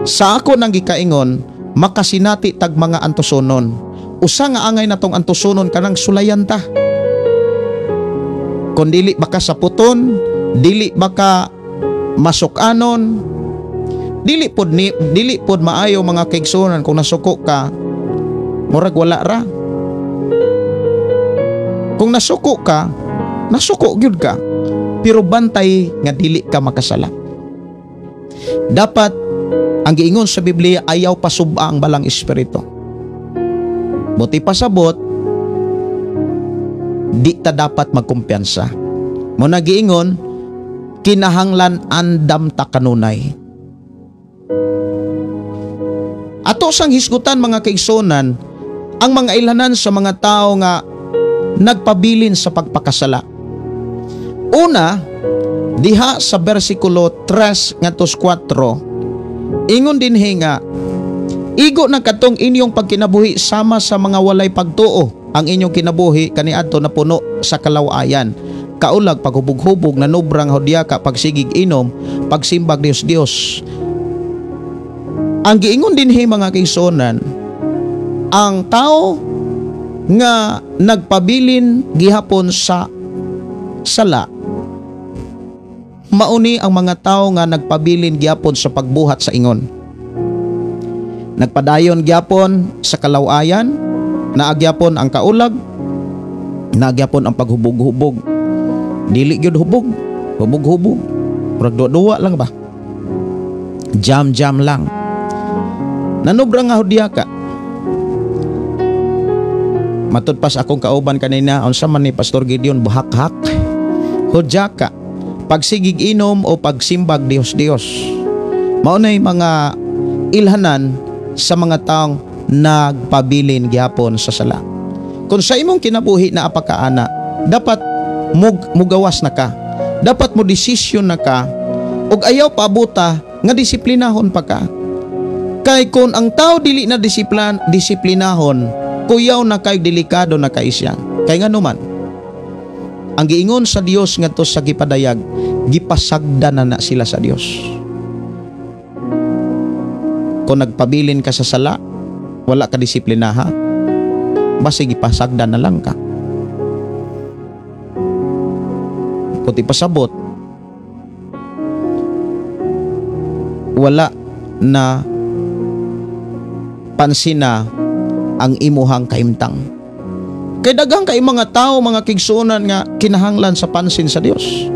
sa ako nang gikaingon, makasinati tag mga antusonon. Usa nga angay natong antusonon kanang sulayan ta. Kung dili baka saputon, dili baka masukanon, dili pod maayo mga kaigsunan kung nasuko ka, murag wala ra. Kung nasuko ka, nasuko gyud ka, pero bantay nga dili ka makasala. Dapat ang giingon sa Biblia, ayaw pasuba ang balang espiritu. Buti pasabot, di ta dapat magkumpiyansa. Mo nagiingon, kinahanglan andam ta kanunay. Ato sang hisgutan mga kaigsunan ang mga ilanan sa mga tao nga nagpabilin sa pagpakasala. Una, diha sa bersikulo 3 ngadtos 4, ingon dinhi nga, igo na katong inyong pagkinabuhi sama sa mga walay pagtuo ang inyong kinabuhi kaniadto na puno sa kalawayan. Kaulag paghubog-hubog na nubrang hudyaka pagsigig inom pagsimbag Dios. Ang giingon dinhi mga kaigsunan, ang tao nga nagpabilin gihapon sa sala, mauni ang mga tao nga nagpabilin gihapon sa pagbuhat sa ingon. Nagpadayon gihapon sa kalawayan, naagyapon ang kaulag, naagyapon ang paghubog-hubog. Dili gyud hubog, hubog-hubog. Murag duwa lang ba? Jam-jam lang. Nanubra nga hudyaka. Matud pas akong kauban kanina, unsa man ni Pastor Gideon buhak-hak. hudyaka, pagsigig inom o pagsimbag Dios. Mao nay mga ilhanan sa mga taong nagpabilin gyapon sa sala. Kung sa imong kinabuhi na apakaana, dapat mugawas na ka. Dapat mo desisyon na ka ug ayaw paabuta nga disiplinahon pa ka. Kay kung ang tao dili na disiplinahon, kuyaw na kay delikado na kay siya. Kay nga naman, ang giingon sa Dios ngadto sa gipadayag, gipasagda na sila sa Dios. Kung nagpabilin ka sa sala, wala ka disiplinaha, basi gipasagda na lang ka. Kung ipasabot, wala na pansin na ang imuhang kaimtang. Kay daghang kay mga tao, mga kigsuonan nga kinahanglan sa pansin sa Dios.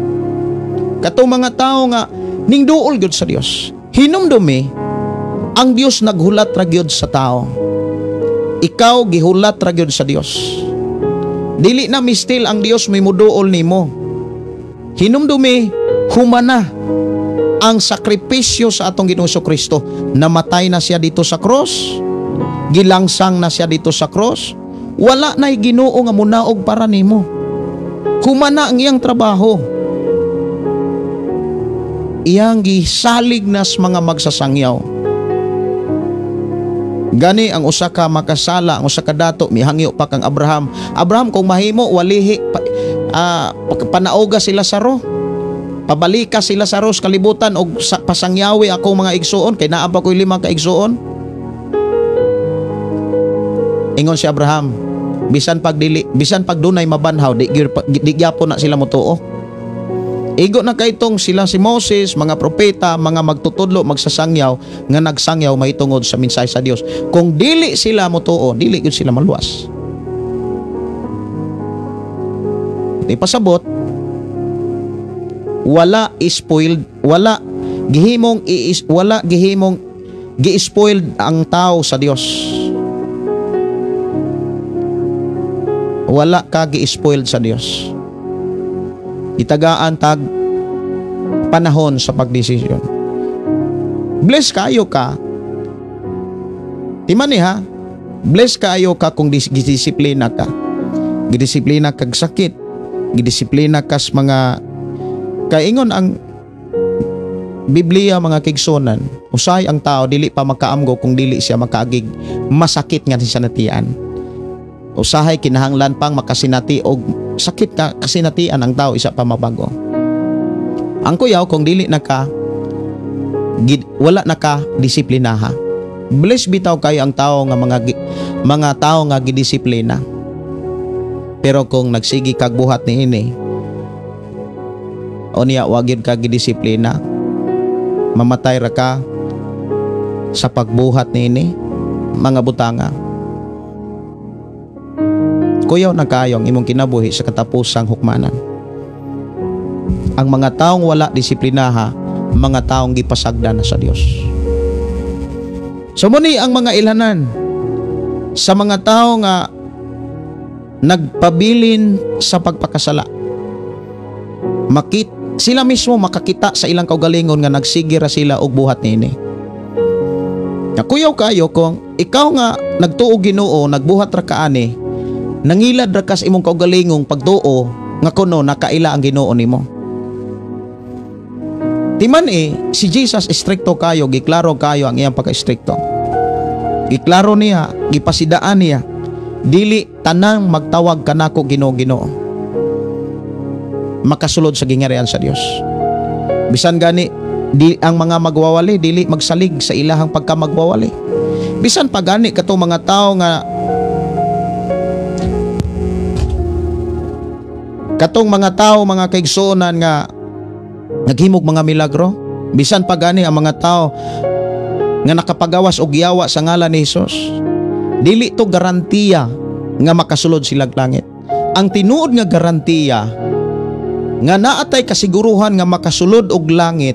Katong mga tao nga ning duol gyud sa Dios. Hinumdumi ang Dios naghulat ra gyud sa tao. Ikaw gihulat ra gyud sa Dios. Dili na mistil ang Dios may muduol nimo. Hinumdumi humana ang sakripisyo sa atong Ginoong Kristo. Namatay na siya dito sa cross. Gilangsang na siya dito sa cross. Wala na'y Ginoo nga munaog para nimo. Humana ang iyang trabaho. Iyang gisalig nas mga magsasangyaw. Gani ang usa ka makasala, ang usa ka dato mihangyo pa kang Abraham. Abraham, kung mahimo walihi panauga sila sa ro. Pabalika sila sa ros kalibutan og pasangyawi ako mga igsuon kay naa pa ko'y 5 ka igsuon. Ingon si Abraham, bisan pag dunay mabanhaw, di gyapon na sila motuo. Igo na kaytong sila si Moses, mga propeta, mga magtutudlo, magsasangyaw, nga nagsangyaw mahitungod sa mensahe sa Dios. Kung dili sila motuo, dili gyud sila maluwas. Di pasabot, wala gihimong gi-spoiled ang tao sa Dios. Wala ka gi-spoiled sa Dios. Itagaan tag panahon sa pagdesisyon. Bless kayo ka. Timani ha? Bless kayo ka kung gidisiplina ka. Gidisiplina kag sakit. Gidisiplina kas mga kaingon ang Biblia mga kigsunan. Usay ang tao dili pa makaamgo kung dili siya makaagig masakit nga siya natian. Usahay kinahanglan pang makasinati og sakit ka kasinatian ang tao isa pa mabago. Ang kuyaw kung dili na ka wala na ka disiplinaha. Bless bitaw kayo ang tao nga mga tao nga gidisiplina. Pero kung nagsigi kag buhat niini, o niya wa gyud ka gidisiplina, mamatay ra ka sa pagbuhat niini, mga butanga. Kuyaw na kayo ang imong kinabuhi sa katapusang hukmanan. Ang mga taong wala disiplinaha, mga taong gipasagda na sa Dios. So muni ang mga ilhanan sa mga tao nga nagpabilin sa pagpakasala. Sila mismo makakita sa ilang kaugalingon nga nagsigira sila og buhat niini. Kuyaw kayo kung ikaw nga nagtuo Ginoo, nagbuhat ra ka ani, nangilad ra ka sa imong kaugalingong pagtuo nga kuno nakaila ang Ginoo nimo. Timan si Jesus istrikto kayo, giklaro kayo ang iyang pagka-istrikto. Giklaro niya, gipasidaan niya, dili tanang magtawag kanako Ginoo, makasulod sa gingarian sa Dios. Bisan gani ang mga magwawali dili magsalig sa ilahang pagkamagwawali. Bisan pa gani katong mga tao nga mga kaigsuonan nga naghimog mga milagro, bisan pa gani ang mga tao nga nakapagawas og yawa sa ngalan ni Hesus, dili to garantiya nga makasulod sila langit. Ang tinuod nga garantiya nga naatay kasiguruhan nga makasulod og langit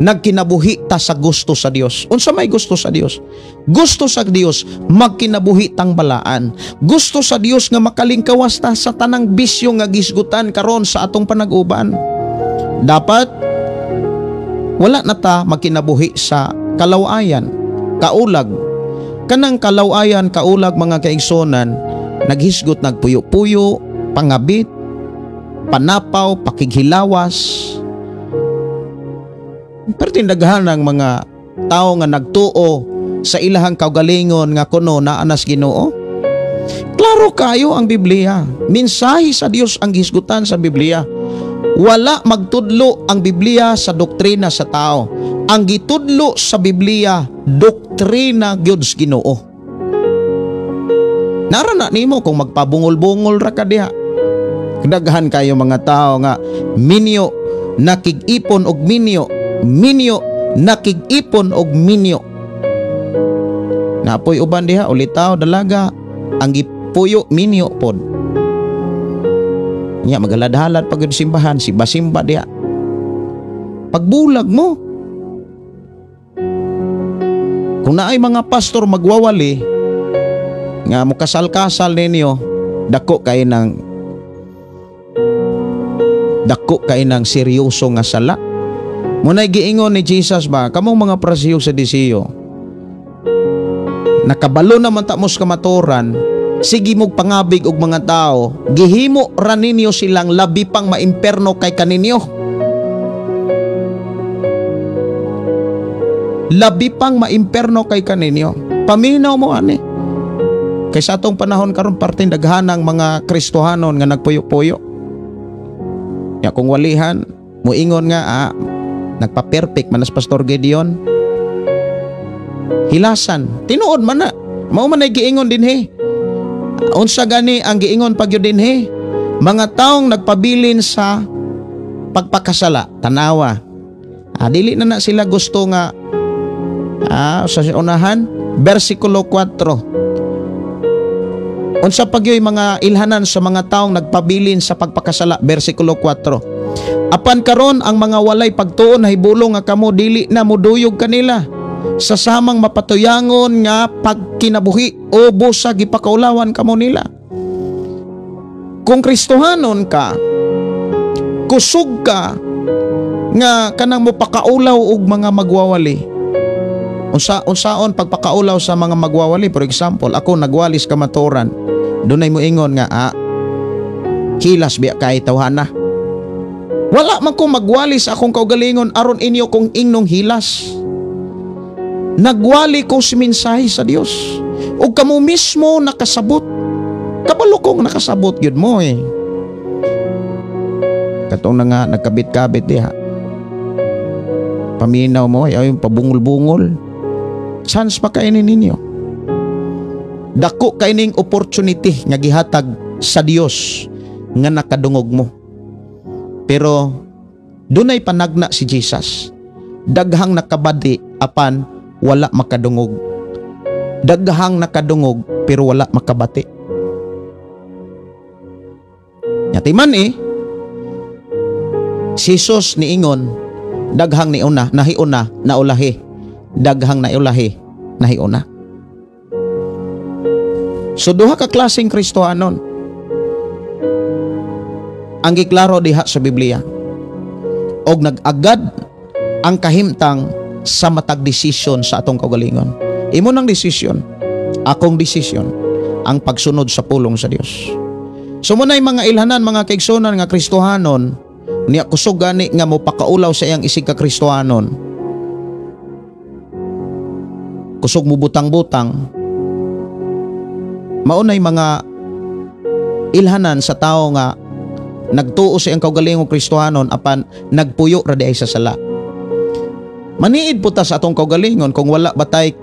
nagkinabuhi ta sa gusto sa Dios. Unsa may gusto sa Dios? Gusto sa Dios magkinabuhi tang balaan. Gusto sa Dios nga makalingkawas ta sa tanang bisyo nga gisgutan karon sa atong panag-uban. Dapat wala na ta magkinabuhi sa kalawayan, kaulag. Kanang kalawayan, kaulag mga kaigsonan, naghisgot, nagpuyo-puyo, pangabit, panapaw, pakighilawas. Pertindaghan ng mga tao nga nagtuo sa ilahang kaugalingon nga kuno naa nas Ginoo. Klaro kayo ang Biblia. Mensahe sa Dios ang gisgutan sa Biblia. Wala magtudlo ang Biblia sa doktrina sa tao. Ang gitudlo sa Biblia, doktrina gyud sa Ginoo. Narana nimo kung magpabungol-bungol ra ka diha. Daghan kayo mga tao nga minyo nakig-ipon og minyo, minyo nakig-ipon og minyo. Napoy uban diha ulitaw dalaga ang gipuyo minyo pod. Nya magalad-halad pag simbahan, simba-simba diha. Pagbulag mo. Kung naay mga pastor magwawali nga mo kasal-kasal ninyo, dako kay nang seryoso nga sala. Munay giingon ni Jesus ba, kamong mga Parisiyo sa Disiyo, nakabalo naman ta mos kamaturan, sige mog pangabig og mga tao, gihimo ra ninyo silang labi pang maimperno kay kaninyo. Labi pang maimperno kay kaninyo. Paminaw mo ani. Kay sa atong panahon karon parte daghanang mga Kristohanon nga nagpuyo-puyo. Ya kung walihan, muingon nga nagpa-perfect manas Pastor Gideon. Hilasan, tinuod man na. Mao man ay giingon dinhi. Unsa gani ang giingon pagyud dinhi? Mga taong nagpabilin sa pagpakasala, tanawa. Dili na sila gusto nga sa unahan, versikulo 4. Unsa pagyoy mga ilhanan sa mga taong nagpabilin sa pagpakasala, versikulo 4. Apan karon ang mga walay pagtuon nahibulong nga kamo dili na moduyog kanila sa samang mapatuyangon nga pagkinabuhi o busa gipakaulawan kamo nila. Kung Kristohanon ka, kusog ka nga kanang mopakaulaw og mga magwawali. Unsaon pagpakaulaw sa mga magwawali? For example, ako nagwalis kamaturan. Dunay mo ingon nga hilas biya kay tawhana. Wala man ko magwalis akong kaugalingon aron inyo kung ingnong hilas. Nagwali ko si mensahe sa Dios. O kamo mismo nakasabot. Kabalo kong nakasabot yun mo eh. Katong na nga nagkabit-kabit diha. Paminaw mo ay pabungol-bungol. Chance pa kainin ninyo. Dako kaining opportunity nga gihatag sa Dios nga nakadungog mo. Pero dunay panagna si Jesus. Daghang nakabadi apan wala makadungog. Daghang nakadungog pero wala makabati. Yatiman si Jesus niingon, daghang niuna, nahiuna, naulahi. Daghang naulahi, nahiuna. So duha ka klaseng Kristohanon ang giklaro diha sa Biblia. Og nag-agad ang kahimtang sa matag desisyon sa atong kaugalingon. Imo nang desisyon, akong desisyon, ang pagsunod sa pulong sa Dios. So munay mga ilhanan, mga kaigsonan nga Kristohanon, niya kusog gani nga mo pakaulaw sa iyang isig ka Kristohanon. Kusog mo butang-butang. Maunay mga ilhanan sa tao nga nagtuo sa iyang kaugalingong Kristohanon apan nagpuyo ra di ay sa sala. Maniid po ta sa atong kaugalingon kung wala batay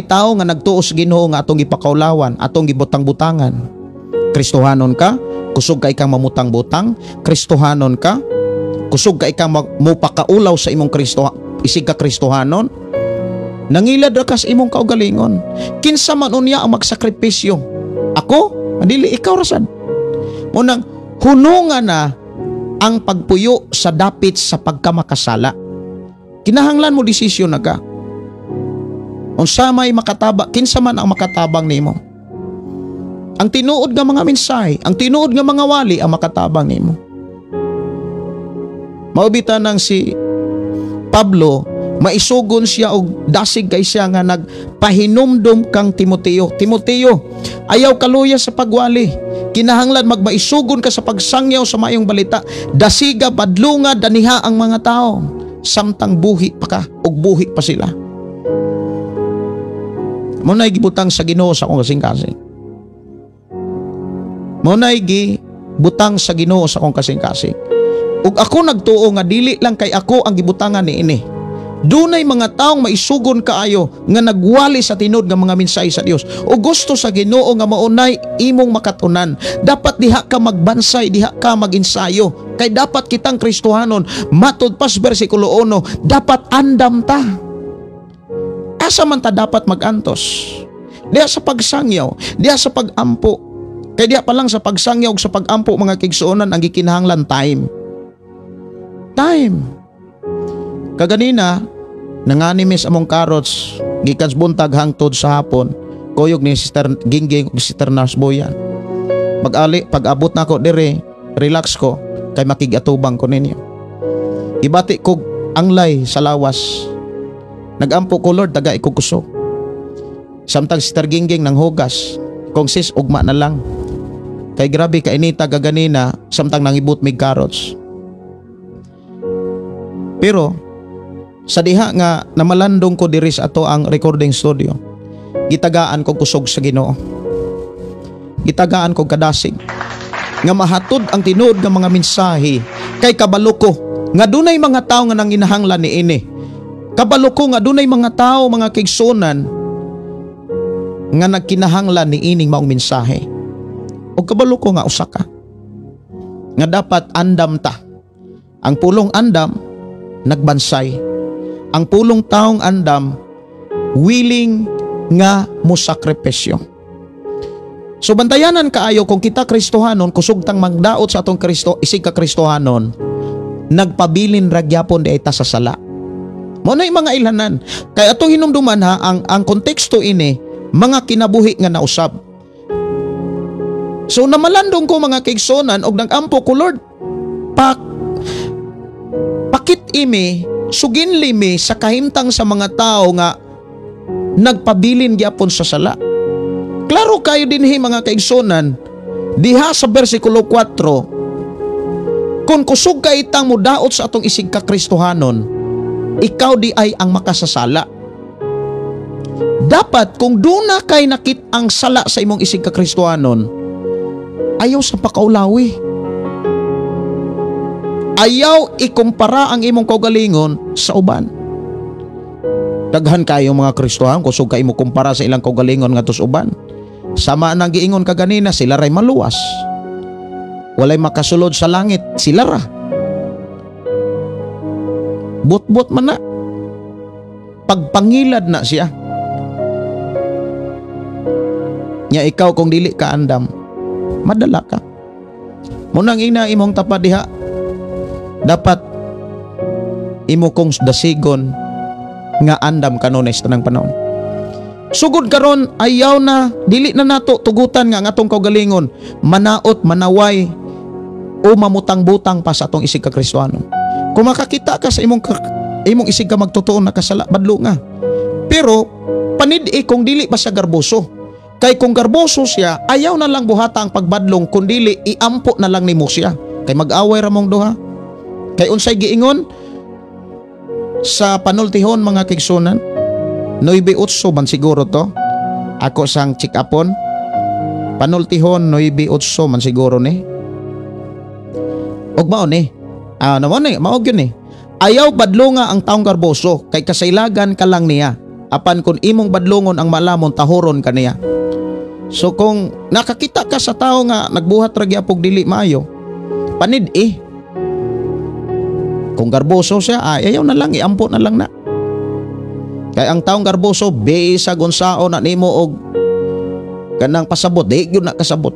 tao nga nagtuo sa Ginoo nga atong gipakaulawan, atong gibutang-butangan. Kristohanon ka, kusog ka ikang mamutang-butang. Kristohanon ka, kusog ka ikang mupakaulaw sa imong isig ka Kristohanon. Nangilad ra kas imong kaugalingon. Kinsa man unya ang magsakripisyo? Ako? Dili ikaw rasad. Munang hunungan na ang pagpuyo sa dapit sa pagkamakasala. Kinahanglan mo desisyon na ka. Unsa may makataba, kinsa man ang makatabang nimo. Ang tinuod nga mga mensahe, ang tinuod nga mga wali ang makatabang nimo. Maubitan nang si Pablo, maisugon siya og dasig kay siya nga nagpahinumdom kang Timoteo. Timoteo, ayaw kaluya sa pagwali. Kinahanglan magmaisugon ka sa pagsangyaw sa maayong balita. Dasiga, badlunga, daniha ang mga tao. Samtang buhi pa ka og buhi pa sila. Muna'y gibutang sa Ginoo sa akong kasing-kasing. Muna'y gibutang sa Ginoo sa akong kasing-kasing. Ug ako nagtuo nga dili lang kay ako ang gibutangan niini. Dunay mga taong maisugon kaayo nga nagwali sa tinud nga mga mensahe sa Dios. O gusto sa Ginoo nga maunay imong makatunan. Dapat diha ka magbansay, diha ka maginsayo. Kay dapat kitang Kristohanon, matud pas bersikulo 1, dapat andam ta. Asa man ta dapat magantos? Diha sa pagsangyaw, diha sa pagampo. Kay diha pa lang sa pagsangyaw ug sa pagampo mga kigsuonan ang gikinahanglan time. Time. Kaganina, nanganimis among carrots, gikan sa buntag hangtod sa hapon, kuyog ni Sister Gingging ug Sister Nars Boyan. Mag-ali, pag-abot na ko dire, relax ko, kay makigatubang ko ninyo. Ibati ko anglay sa lawas. Nagampo ko Lord, taga ikukusog. Samtang Sister Gingging nang hugas, kung sis, ugma na lang. Kay grabe ka inita kaganina, samtang nangibot mig carrots. Pero, sa diha nga namalandong ko diri sa ato ang recording studio, gitagaan ko kusog sa Ginoo. Gitagaan ko kadasig nga mahatod ang tinuod nga mga mensahe kay kabalo ko nga dunay mga tao nga nanginahanglan niini. Kabalo ko nga dunay mga tao, mga kigsunan nga nagkinahanglan niining maong mensahe. O kabalo ko nga usa ka nga dapat andam ta. Ang pulong andam nagbansay. Ang pulong taong andam willing nga musakripisyo. So bantayanan kaayo kung kita Kristohanon, kusugtang magdaot sa atong Kristo, isig ka Kristohanon, nagpabilin ragyapon di ay ta sa sala. Mo na mga ilhanan. Kay atong hinumduman ha, ang konteksto ini, mga kinabuhi nga nausab. So namalandong ko mga kaigsonan og nagampo ko Lord, pakit imi, sugin limi sa kahimtang sa mga tao nga nagpabilin gyapon sa sala. Klaro kayo dinhi mga kaigsonan, diha sa bersikulo 4, kung kusog ka itang mudaot sa atong isig ka Kristohanon, ikaw di ay ang makasasala. Dapat kung duna kay nakit ang sala sa imong isig ka Kristohanon, ayaw sa pakaulawi. Ayaw ikumpara ang imong kaugalingon sa uban. Daghan kayo mga Kristohan, kusog kayo mo kumpara sa ilang kaugalingon nga tos uban. Sama nang giingon kaganina, sila ray maluwas. Walay makasulod sa langit, sila ra. Bot-bot man na. Pagpangilad na siya. Nya ikaw kung dili ka andam, madala ka. Munang ina imong tapad diha, dapat imo kong dasigon nga andam kanunay sa tanang panahon. Sugod karon ayaw na, dili na nato tugutan nga ang atong kaugalingon manaot, manaway o mamutang-butang pa sa atong isig ka Kristohano. Kung makakita ka sa imong isig ka magtutuon na kasala, badlo nga. Pero panid-i kung dili pa siya garboso. Kay kung garboso siya, ayaw na lang buhata ang pagbadlong, kundili iampo na lang nimo siya. Kay mag-away ramong duha. Kay unsay giingon sa panultihon mga kigsunan, 9:8 man siguro to. Ako sang check-upon. Panultihon 9:8 man siguro ni. Og mao ni. Naman ni, mao gyud ni. Ayaw badlonga ang taong garboso, kay kasaylagan ka lang niya. Apan kung imong badlongon ang malamon, tahoron ka niya. So kung nakakita ka sa tao nga nagbuhat ra gyapon dili maayo, panid-i. Kung garboso siya, ayaw na lang, iampo na lang na. Kaya ang taong garboso, bisa gunsao na nimo og kanang pasabot, di yun na kasabot.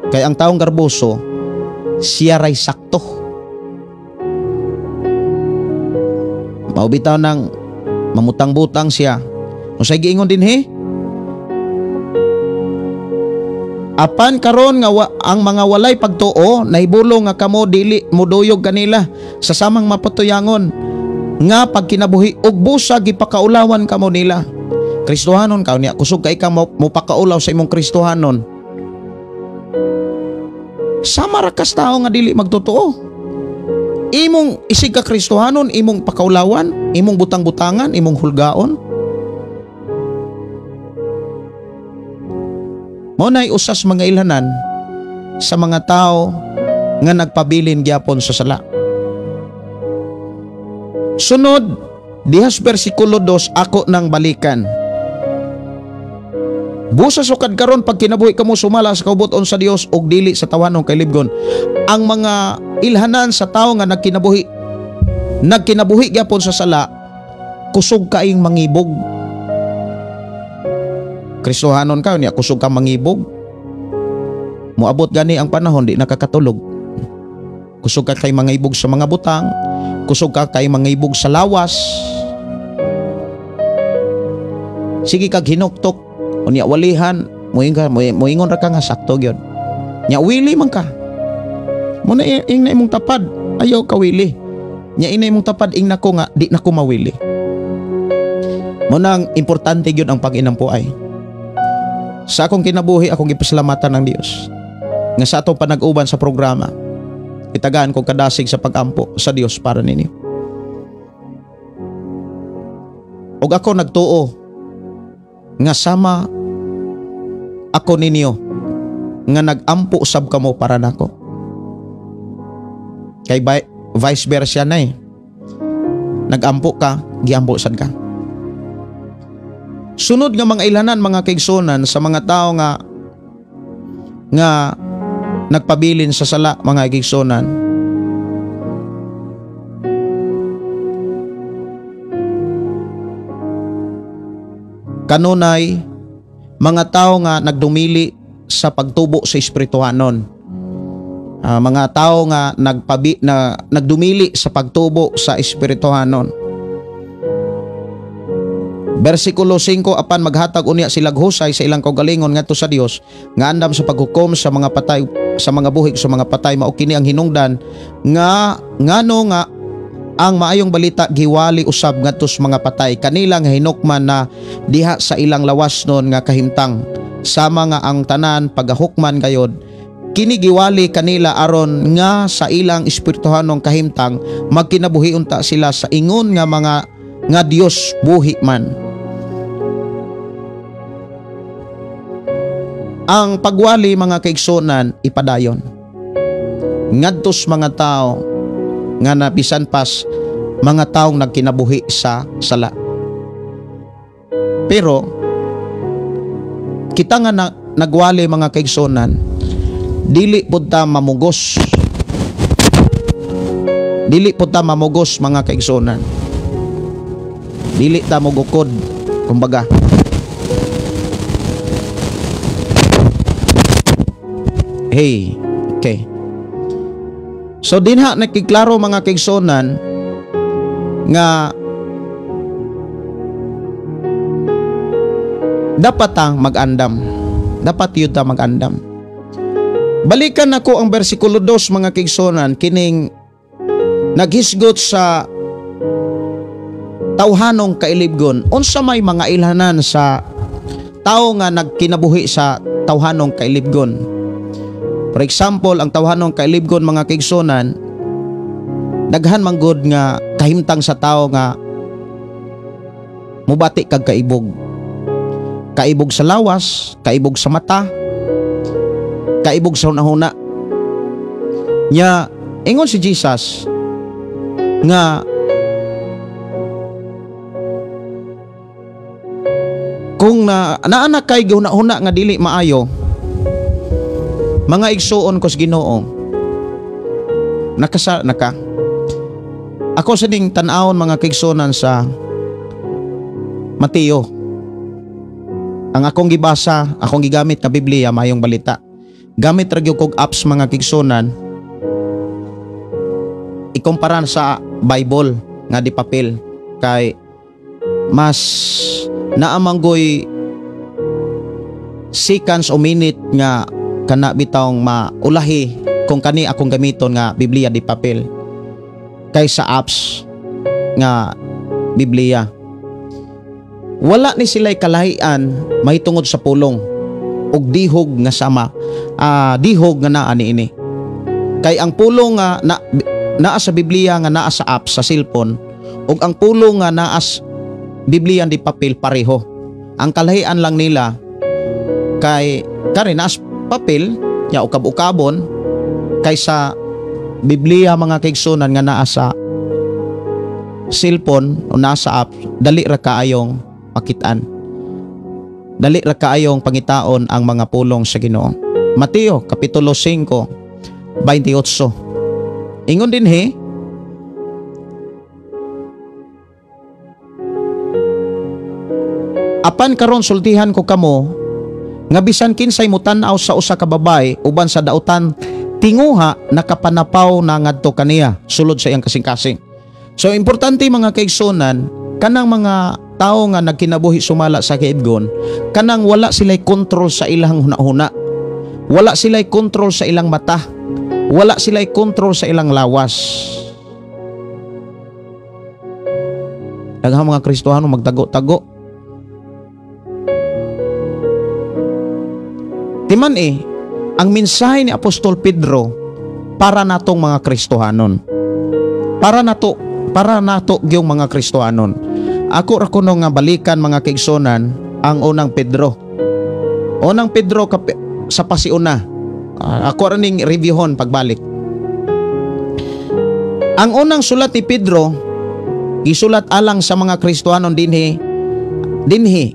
Kaya ang taong garboso, siya ray sakto. Maubitaw ng mamutang-butang siya. Unsay giingon dinhi? Apan karon nga ang mga walay pagtuo nahibulong nga kamo dili muduyog kanila sa samang mapatuyangon nga pag kinabuhi ug busa gipakaulawan kamo nila. Kristohanon ka niya, kusog kay ka mo pakaulaw sa imong Kristohanon. Sama ra kas tao nga dili magtotoo. Imong isig ka Kristohanon, imong pakaulawan, imong butang-butangan, imong hulgaon. Mao nay usas mga ilhanan sa mga tao nga nagpabilin gyapon sa sala. Sunod, dihas bersikulo 2, ako nang balikan. Busa sukad karon pag kinabuhi kamo sumala sa kaubuton sa Dios ug dili sa tawanong kailibgon. Ang mga ilhanan sa tao nga nagkinabuhi gyapon sa sala, kusog kaing mangibog. Kristohanon ka niya, kusog ka mangibog. Muabot gani ang panahon di nakakatulog. Kusog ka kay mangibog sa mga butang, kusog ka kay mangibog sa lawas. Sige kag hinuktok unya walihan, moingon ra ka nga sakto gyud. Nya wili man ka. Mo na ing na imong tapad, ayaw ka wili. Nya ina imong tapad ing nako nga di nako mawili. Mo nang importante gyud ang pag-inampuay. Sa akong kinabuhi, akong ipasalamatan ng Dios nga sa atong panag-uban sa programa, itagaan kong kadasig sa pag-ampo sa Dios para ninyo. Og ako nagtuo nga sama ako ninyo nga nag-ampo sab kamo para nako. Kay vice versa na nag-ampo ka, giampo sad ka. Sunod nga mga ilhanan, mga kaigsunan sa mga tao nga nagpabilin sa sala, mga kaigsunan. Kanunay mga tao nga nagdumili sa pagtubo sa espirituhanon. Mga tao nga nagdumili sa pagtubo sa espirituhanon. Versikulo 5, apan maghatag unya silag husay sa ilang kaugalingon ngadto sa Dios nga andam sa paghukom sa mga patay, sa mga buhig sa mga patay. Mao kini ang hinungdan nga ngano nga ang maayong balita giwali usab ngadto sa mga patay, kanila nga hinukman na diha sa ilang lawas nun nga kahimtang, sama nga ang tanan pagahukman gayod kini giwali kanila aron nga sa ilang espirituhanong kahimtang magkinabuhi unta sila sa ingon nga Dios buhi man. Ang pagwali, mga kaigsunan, ipadayon ngadtos mga tao nga nabisan pas mga taong nagkinabuhi sa sala. Pero kita nga nagwali, mga kaigsunan, dili pud ta mamugos. Dili pud ta mamugos, mga kaigsunan. Dili ta mogukod, kumbaga. Hey, okay. So dinha nakiklaro, mga kaigsunan, nga dapat ta mag-andam. Dapat yun ta mag-andam. Balikan ako ang versikulo 2, mga kaigsunan, kining naghisgot sa tawhanong kailibgon. Unsa may mga ilhanan sa tao nga nagkinabuhi sa tawhanong kailibgon. For example, ang tawhanong kailibgon, mga kaigsunan, daghan manggod nga kahimtang sa tao nga mubati kag kaibog. Kaibog sa lawas, kaibog sa mata, kaibog sa hunahuna. Nya ingon si Jesus nga kung naanak kay gihuna-huna nga dili maayo, mga igsuon ko sa Ginoo, naka. Ako sa ding tan-awon, mga kaigsunan, sa Mateo. Ang akong gibasa, akong gigamit na Biblia, mayong balita. Gamit ra gyud kog apps, mga kaigsunan, ikumpara sa Bible nga di papel. kay mas naamanggoy seconds o minute nga kana bitawng maulahi kung kani akong gamiton nga Biblia di papel kaysa apps nga Biblia. Wala ni sila'y kalahian mahitungod sa pulong ug dihog nga sama, dihog nga naa niini. Kay ang pulong nga naa sa Biblia nga naa sa app sa cellphone ug ang pulong nga naa sa Biblia di papel pareho. Ang kalahian lang nila kay kare naa sa papel nya ukab-ukabon kaysa Biblia mga kaigsunan nga naa sa cellphone o nasa app, dali ra kaayong makitaan. Dali ra kaayong pangitaon ang mga pulong sa Ginoo. Mateo kapitulo 5 28. Ingon din apan karon sultihan ko kamo nga bisan kinsay mutan-aw sa usa ka babae uban sa dautan tinguha nakapanapaw na ngadto kaniya sulod sa iyang kasing-kasing. So importante mga kaigsunan, kanang mga tao nga nagkinabuhi sumala sa kaibgon, kanang wala sila'y kontrol sa ilang hunahuna, wala sila'y kontrol sa ilang mata, wala sila'y kontrol sa ilang lawas. Daghang mga Kristohano magtago-tago. Timan ang mensahe ni Apostol Pedro para natong mga Kristohanon. Para nato gyung mga Kristohanon. Ako ra kuno nga balikan mga kaigsonan ang unang Pedro. Unang Pedro sa pasiuna. Ako ra ning reviewon pagbalik. Ang unang sulat ni Pedro gisulat alang sa mga Kristohanon dinhi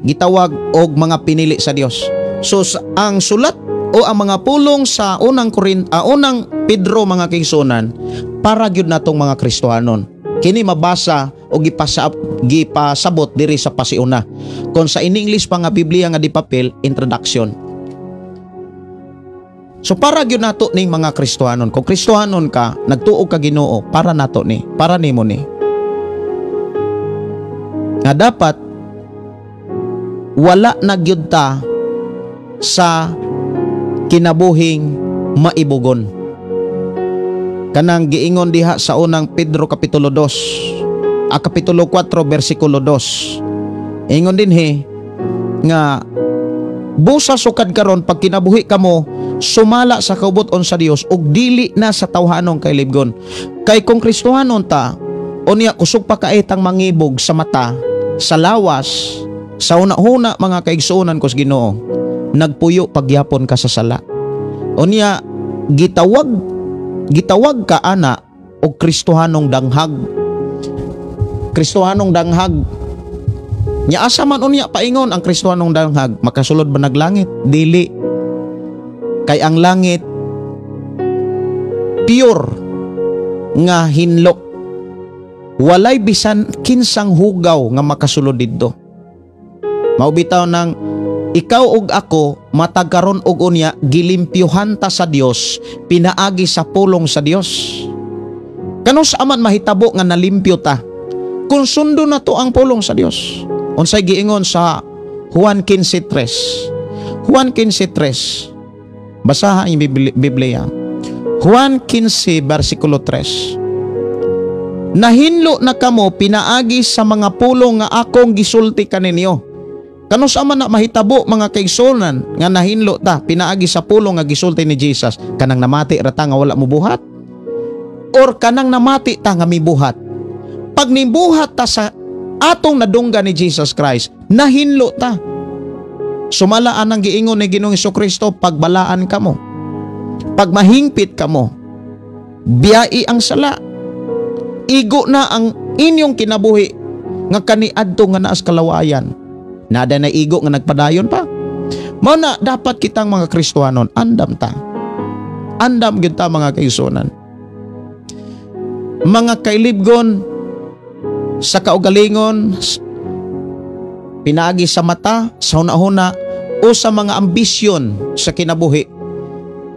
gitawag og mga pinili sa Dios. So ang sulat o ang mga pulong sa unang Pedro mga kaigsonan para gyud natong mga Kristohanon. Kini mabasa o gipasabot diri sa pasiuna. Kung sa in English pa nga Biblia nga di papel, introduction. So para gyud nato ning mga Kristohanon. Kung Kristohanon ka, nagtuo ka Ginoo, para nato ni, para nimo ni. Nga dapat wala na gyud ta sa kinabuhing maibugon. Kanang giingon diha sa unang Pedro kapitulo 2, kapitulo 4 bersikulo 2. Ingon din nga busa sukad karon pag kinabuhi kamo sumala sa kaubuton sa Dios ug dili na sa tawhanong kay libgon. Kay kung Kristohanon ta, unya kusog pa kaitang mangibog sa mata, sa lawas, sa una-una mga kaigsuonan kos Ginoo, nagpuyo pagyapon ka sa sala. Unya gitawag ka ana og Kristohanong danghag. Kristohanong danghag. Nya asa man unya paingon ang Kristohanong danghag, makasulod ba naglangit? Dili. Kay ang langit pure nga hinlo. Walay bisan kinsang hugaw nga makasulod didto. Mao bitaw nang ikaw ug ako matag karon og unya gilimpyuhan ta sa Dios, pinaagi sa pulong sa Dios. Kano sa aman mahitabo nga nalimpyo ta kung sundo na to ang pulong sa Dios. Unsay giingon sa Juan 15:3. Juan 15:3. Basaha ang Biblia. Juan 15 bersikulo 3. Nahinlo na kamo pinaagi sa mga pulong nga akong gisulti kaninyo. Kano sa man na mahitabo mga kaigsunan nga nahinlo ta pinaagi sa pulong nga gisulti ni Jesus, kanang namati ra ta nga wala mo buhat or kanang namati ta nga mibuhat. Pag nibuhat ta sa atong nadungga ni Jesus Christ, nahinlo ta. Sumalaan ang giingon ni Ginoong Hesukristo, pagbalaan kamo, pag mahingpit kamo, biyai ang sala, igo na ang inyong kinabuhi nga kaniadto nga naas kalawayan. Nada na igo nga nagpadayon pa. Mao na dapat kitang mga Kristohanon andam ta. Andam gyud ta mga kaigsunan. Mga kailibgon sa kaugalingon, pinaagi sa mata, sa hunahuna o sa mga ambisyon sa kinabuhi.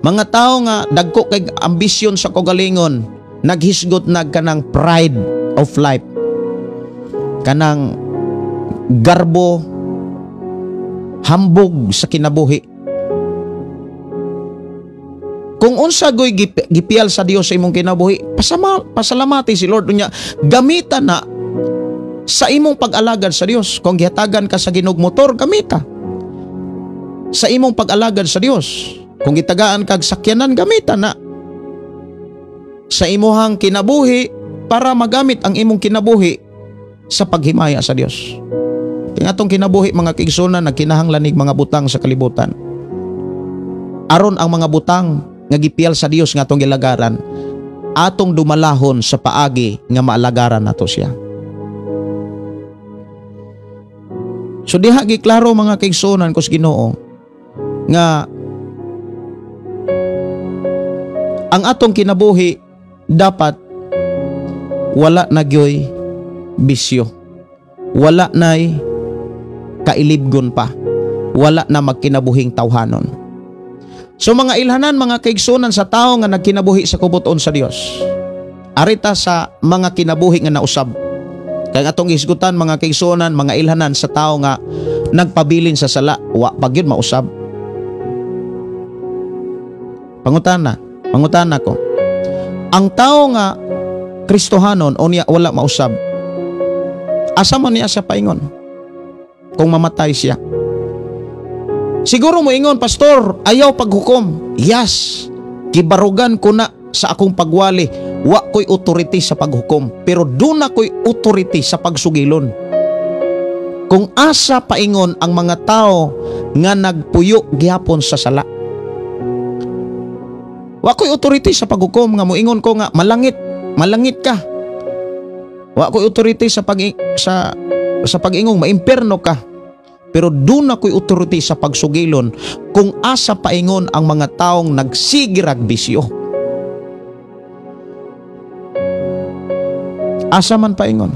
Mga tao nga dagko kay ambisyon sa kaugalingon, naghisgot nagkanang pride of life. kanang garbo hambog sa kinabuhi. Kung unsa goy gipial sa Dios sa imong kinabuhi, pasalamati si Lord unya, gamitan na sa imong pag-alagad sa Dios. Kung gihatagan ka sa ginugmotor, gamita sa imong pag-alagad sa Dios. Kung gitagaan kag sakyanan, gamita na sa imuhang kinabuhi para magamit ang imong kinabuhi sa paghimaya sa Dios. Kaya atong kinabuhi mga kaigsunan, nagkinahanglan nig mga butang sa kalibutan. Aron ang mga butang nga gipial sa Dios nga atong gilagaran, atong dumalahon sa paagi nga maalagaran nato siya. So diha giklaro mga kaigsunan kus Ginoo nga ang atong kinabuhi dapat wala na gyoy bisyo, wala nay kailibgon pa, wala na magkinabuhing tawhanon. So mga ilhanan mga kaigsunan sa tao nga nagkinabuhi sa kubuton sa Dios, arita sa mga kinabuhi nga nausab. Kaya atong isgutan mga kaigsunan, mga ilhanan sa tao nga nagpabilin sa sala, wa pagyud mausab. Pangutana ko, ang tao nga Kristohanon o niya wala mausab, asa man niya siya paingon kung mamatay siya? Siguro mo ingon, pastor, ayaw paghukom. Yes, gibarugan ko na sa akong pagwali, wa ko'y authority sa paghukom, pero doon na ko'y authority sa pagsugilon. Kung asa paingon ang mga tao nga nagpuyo gihapon sa sala, wa ko'y authority sa paghukom nga moingon ko nga malangit ka. Wa ko'y authority sa pag-ingong maimperno ka. Pero doon na ko'y authority sa pagsugilon kung asa paingon ang mga taong nagsigirag bisyo. Asa man paingon?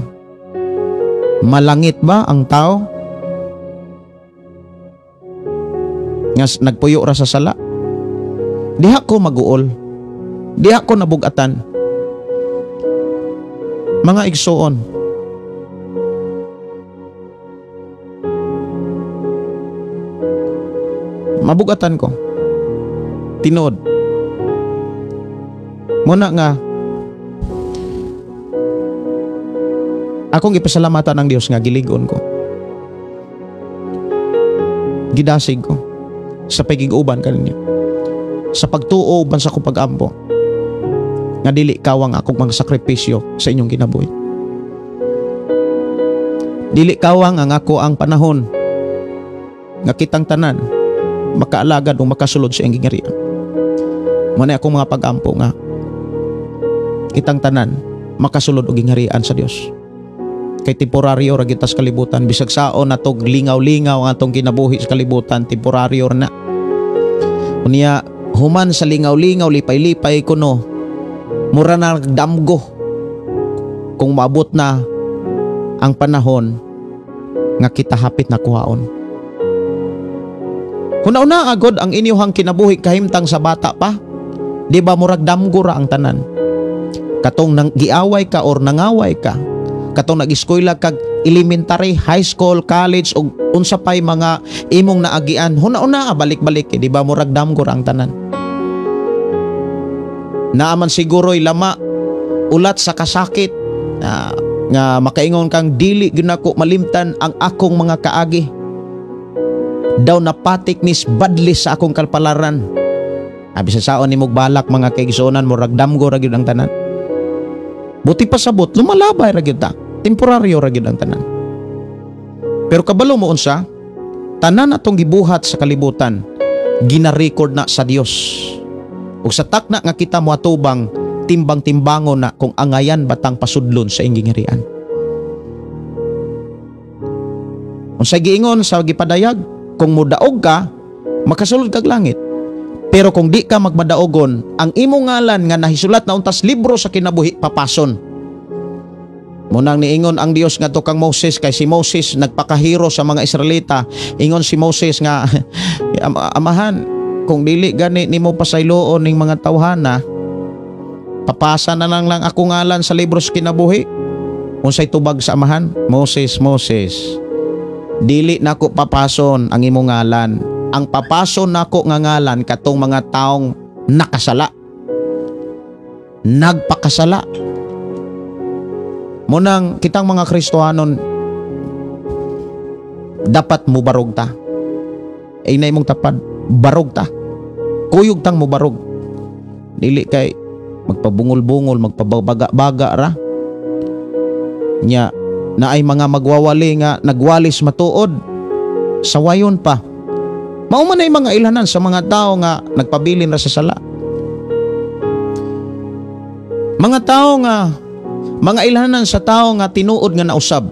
Malangit ba ang tao nga nagpuyo ra sa sala? Diha ko maguol, diha ko nabugatan. Mga igsuon, mabugatan ko tinuod muna nga akong ipasalamatan ng Dios nga giligon ko, gidasig ko sa pagig-uban kaninyo, sa pagtuo uban sa akong pag-ampo nga dili kawang akong mga sakripisyo sa inyong kinabuhi. Dili kawang ang ako ang panahon nga kitang tanan makaalagad o makasulod sa iyong gingarian. Muna akong mga pag-ampo nga kitang tanan makasulod o gingarian sa Dios. Kay temporaryo ra gitas kalibutan, bisag saon natog lingaw-lingaw ang atong kinabuhi sa kalibutan, temporaryo na. Unya human sa lingaw-lingaw, lipay-lipay kuno, mura na nagdamgo kung maabot na ang panahon nga kita hapit na kuhaon. Una-una agod ang inyong kinabuhi kahimtang sa bata pa, di ba murag damgo ra ang tanan. Katong nang giaway ka or nangaway ka, katong nag-eskwela kag elementary, high school, college o unsa pay mga imong naagian, una-una balik-balik, di ba murag damgo ra ang tanan. Naaman siguro'y lama ulat sa kasakit nga makaingon kang dili ginako malimtan ang akong mga kaagi, daw napatik nis badli sa akong kalpalaran. Abi sa saon nimog balak mga kaigsuonan, murag damgo ra gyud ang tanan. Buti pa sabot lumalabay ra gyud ta, temporaryo ra gyud ang tanan. Pero kabalo mo unsa, tanan atong gibuhat sa kalibutan gina-record na sa Dios. Ug sa takna nga kita moatubang, timbang-timbangon na kung angayan batang pasudlon sa ingingirian. Unsay giingon sa gipadayag, kung mudaog ka, makasulod kag langit. Pero kung di ka magmadaogon, ang imong ngalan nga nahisulat na untas libro sa kinabuhi papason. Munang niingon ang Dios nga to kang Moses, kay si Moses nagpakahiro sa mga Israelita. Ingon si Moses nga amahan, kung dili gani nimo pasayloon ning mga tawhana, papasa na lang ako ngalan sa libro sa kinabuhi. Unsay tubag sa amahan? Moses, dili nako papason ang imong ngalan. Ang papason nako nga ngalan katong mga taong nakasala. Nagpakasala. Munang kitang mga Kristohanon dapat mubarog ta. Ay na imong tapad, barog ta. Kuyog tang mubarog. Dili kay magpabungol-bungol, magpabaga-baga ra. Nya na ay mga magwawali nga nagwalis matuod. Sawayon pa. Mao man ay mga ilhanan sa mga tao nga nagpabilin ra sa sala. Mga tao nga mga ilhanan sa tao nga tinuod nga nausab.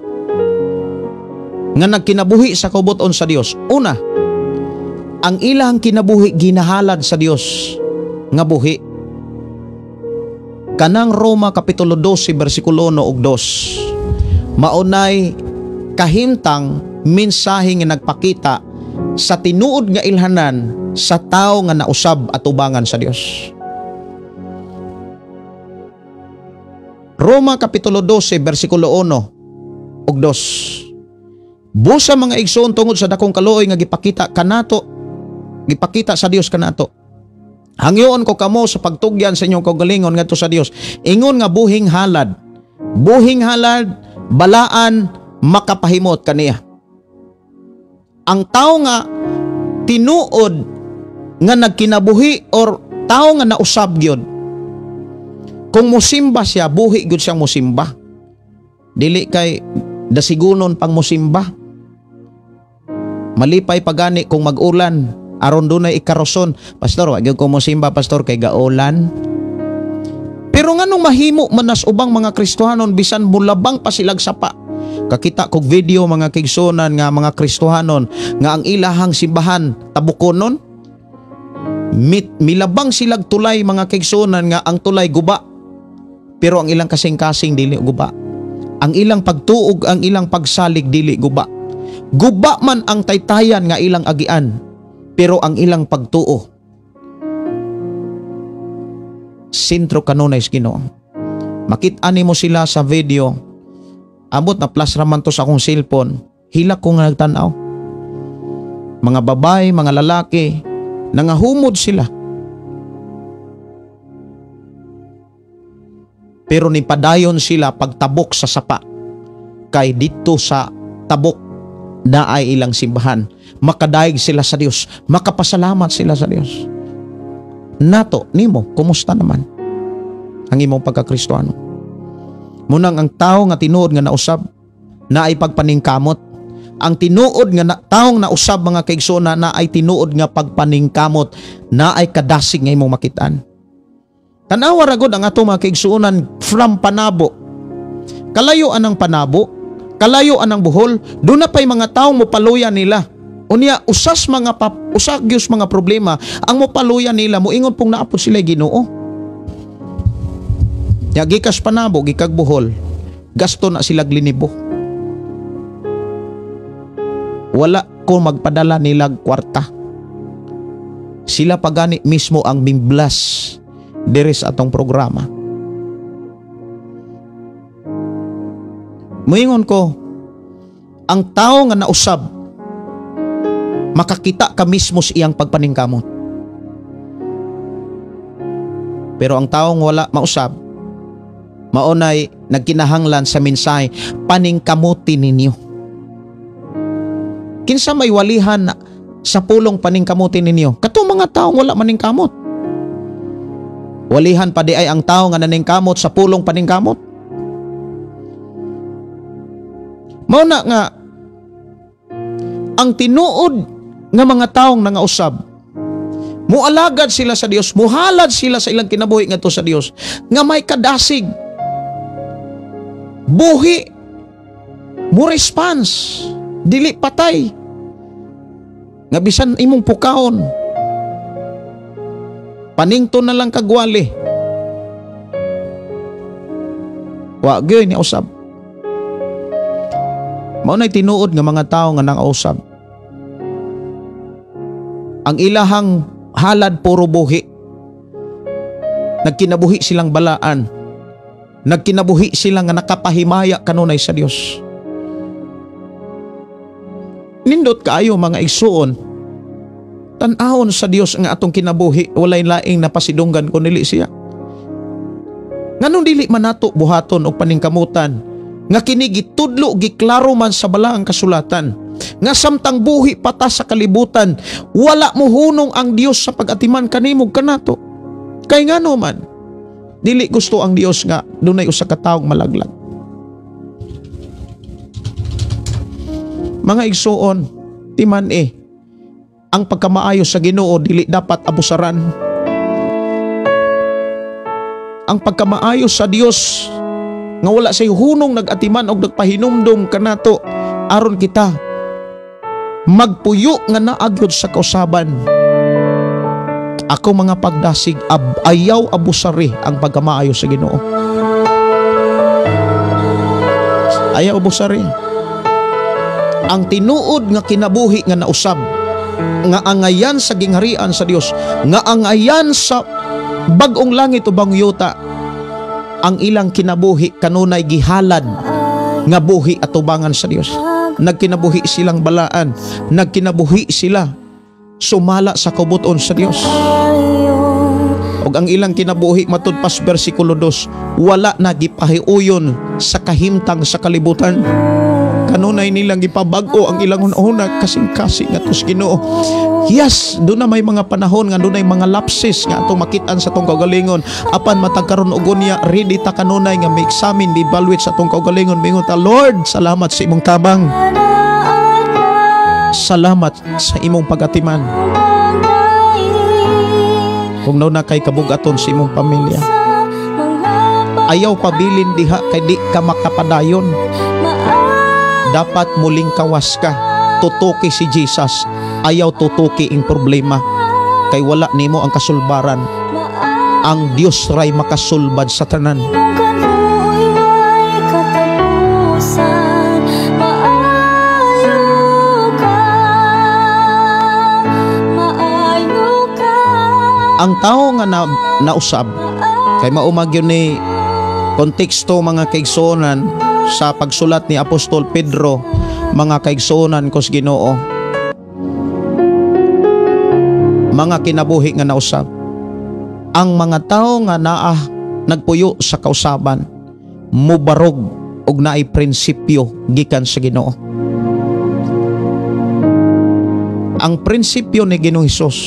Nga nagkinabuhi sa kabuton sa Dios. Una, ang ilang kinabuhi ginahalad sa Dios nga buhi. Kanang Roma kapitulo 12 bersikulo 1 ug 2. Maunay kahimtang mensahe nga nagpakita sa tinuod nga ilhanan sa tao nga nausab at ubangan sa Dios. Roma kapitulo 12 bersikulo 1 ug 2. Busa mga igsoon tungod sa dakong kaluoy nga gipakita sa Dios kanato. Hangyoon ko kamo sa pagtugyan sa inyong kaugalingon ngadto sa Dios. Ingon nga buhing halad, balaan makapahimot kaniya. Ang tao nga tinuod nga nagkinabuhi or tao nga nausab gyud, kung musimba siya, buhi gyud siyang musimba. Dili kay dasigunon pang musimba. Malipay pagani kung mag-ulan aron dunay ikaroson. Pastor, wag gyud ko musimba pastor kay gaulan. Pero nganong mahimo manas ubang mga Kristohanon bisan mulabang pa silag sapa. Kakita kog video mga kigsunan nga mga Kristohanon nga ang ilahang simbahan tabukonon. Milabang silag tulay mga kigsunan nga ang tulay guba. Pero ang ilang kasing-kasing dili guba. Ang ilang pagtuog, ang ilang pagsalig dili guba. Guba man ang taytayan nga ilang agian, pero ang ilang pagtuo sentro kanunay sa Ginoo. Makit-an nimo sila sa video. Ambot na plus raman to sa akong cellphone. Hilak ko nga nagtanaw. Mga babae, mga lalaki, nangahumod sila. Pero nipadayon sila pagtabok sa sapa. Kay dito sa tabok na ay ilang simbahan. Makadaig sila sa Dios. Makapasalamat sila sa Dios. Nato, nimo, kumusta naman ang imong pagkakristoano? Munang ang tao nga tinuod nga nausab na ay pagpaningkamot. Ang tinuod nga taong nausab mga kaigsoona na ay tinuod nga pagpaningkamot na ay kadasig nga imong makitaan. Tanawa ragod ang ato mga kaigsuonan from panabo. Kalayo anang panabo, kalayo anang buhol, doon na pa'y mga taong mopaluyan nila. Unya usagyos mga problema ang mopaluyan nila, moingon pong naapod sila Ginoo. Ya gikas panabo, gikag buhol, gasto na sila glinibo. Wala ko magpadala nilag kwarta. Sila pagani mismo ang bimblas diri sa atong programa. Moingon ko, ang tao nga nausab, makakita ka mismo sa iyang pagpaningkamot. Pero ang taong wala mausab, maunay nagkinahanglan sa mensahe, paningkamutin ninyo. Kinsa may walihan sa pulong paningkamutin ninyo? Katong mga taong wala maningkamot. Walihan pa di ay ang tao nga naningkamot sa pulong paningkamot. Mauna nga ang tinuod nga mga taong nangausab, mualagad sila sa Dios, muhalad sila sa ilang kinabuhi ngadto sa Dios, nga may kadasig, buhi, mo response, dili patay, nga bisan imong pukaon, panington na lang kagwali, wa gyud ni usab. Mao nay tinuod nga mga tawo nga nangausab. Ang ilahang halad puro buhi. Nagkinabuhi silang balaan. Nagkinabuhi sila nga nakapahimaya kanunay sa Dios. Nindot kaayo mga igsuon, tan-ahon sa Dios nga atong kinabuhi, walay laing napasidunggan kun dili siya. Nganong dili man nato buhaton og paningkamutan nga kini gitudlo giklaro man sa balaang kasulatan nga samtang buhi pata sa kalibutan wala mo hunong ang Dios sa pag-atiman kanimog kanato. Kay ngano man dili gusto ang Dios nga dunay usa ka taong malaglag. Mga igsuon, timan ang pagkamaayo sa Ginoo dili dapat abusaran. Ang pagkamaayo sa Dios nga wala say hunong nag-atiman og nagpahinumdum kanato aron kita magpuyo nga naagyod sa kausaban. Ako mga pagdasig, ayaw abusari ang pagkamaayo sa Ginoo. Ayaw abusari. Ang tinuod nga kinabuhi nga nausab, nga angayan sa gingharian sa Dios, nga angayan sa bag-ong langit o bangyuta, ang ilang kinabuhi kanunay gihalad nga buhi at tubangan sa Dios. Nagkinabuhi silang balaan, nagkinabuhi sila sumala sa kabuton sa Dios. Og ang ilang kinabuhi matud pas bersikulo 2, wala na gipahiuyon sa kahimtang sa kalibutan. Kanunay nilang gipabag-o ang ilang una kasing-kasing nga tus Ginoo. Yes, doon na may mga panahon nga doon na mga lapses nga atong makitaan sa tong kaugalingon. Apan matagkaron og unya, ready ta kanunay nga may examine, di evaluate sa tong kaugalingon. Mingon ta, Lord, salamat sa imong tabang. Salamat sa imong pagatiman. Kung na kay kabugaton sa imong pamilya, ayaw pabilin diha kay di ka makapadayon. Dapat muling kawas ka. Tutuki si Jesus. Ayaw tutuki ang problema. Kay wala nimo ang kasulbaran. Ang Dios ray makasulbad sa tanan. Ang tao nga nausab kay maumag yun ni konteksto mga kaigsuonan sa pagsulat ni Apostol Pedro, mga kaigsuonan kos Ginoo, mga kinabuhi nga nausab. Ang mga tao nga nagpuyo sa kausaban mubarog og naay prinsipyo gikan sa Ginoo. Ang prinsipyo ni Ginoong Hesus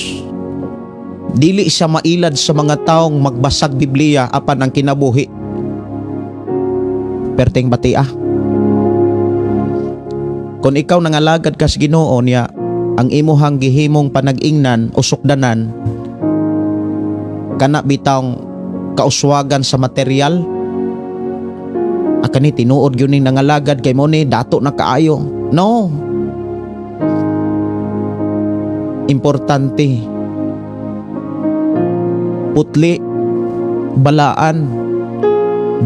dili siya mailad sa mga taong magbasag Biblia apan ang kinabuhi perting batia. Kung ikaw nangalagad ka sa Ginoo niya, ang imuhang gihimong panag-ingnan o sukdanan kana bitang kauswagan sa material, akani tinuod gyud ning nangalagad kay mo ni dato na kaayo. No. Importante putli, balaan,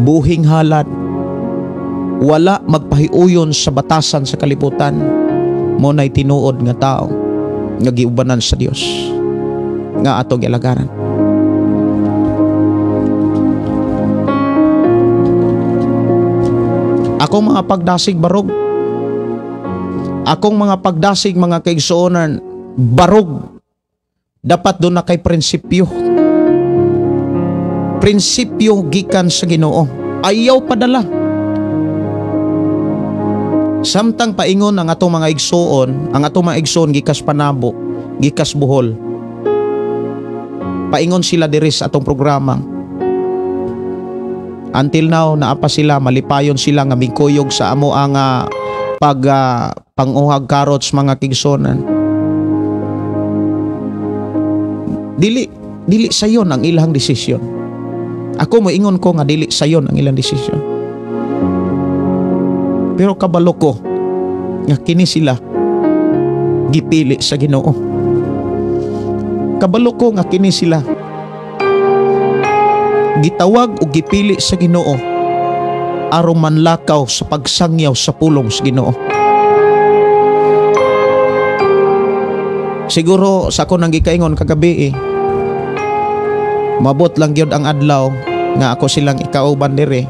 buhing halad, wala magpahiuyon sa batasan sa kalibutan, mo na'y tinuod nga tao nga giubanan sa Dios nga atong ilagaran. Akong mga pagdasig barog, akong mga pagdasig mga kaigsuonan barog, dapat doon na kay prinsipyo gikan sa Ginoo. Ayaw padala. Samtang paingon ang atong mga igsuon, ang atong mga igsuon gikas Panabo, gikas Bohol. Paingon sila diri sa atong programa. Until now, naapa sila, malipayon sila nga migkuyog sa amo ang panguhag karots mga kigsonan. Dili sayon ang ilang desisyon. Ako moingon ko nga dili sayon ang ilang desisyon. Pero kabalo ko nga kini sila gipili sa Ginoo. Kabalo ko nga kini sila gitawag o gipili sa Ginoo aron manlakaw sa pagsangyaw sa pulong sa Ginoo. Siguro sa ako nang gikaingon kagabi mabot lang gyud ang adlaw nga ako silang ikauban dire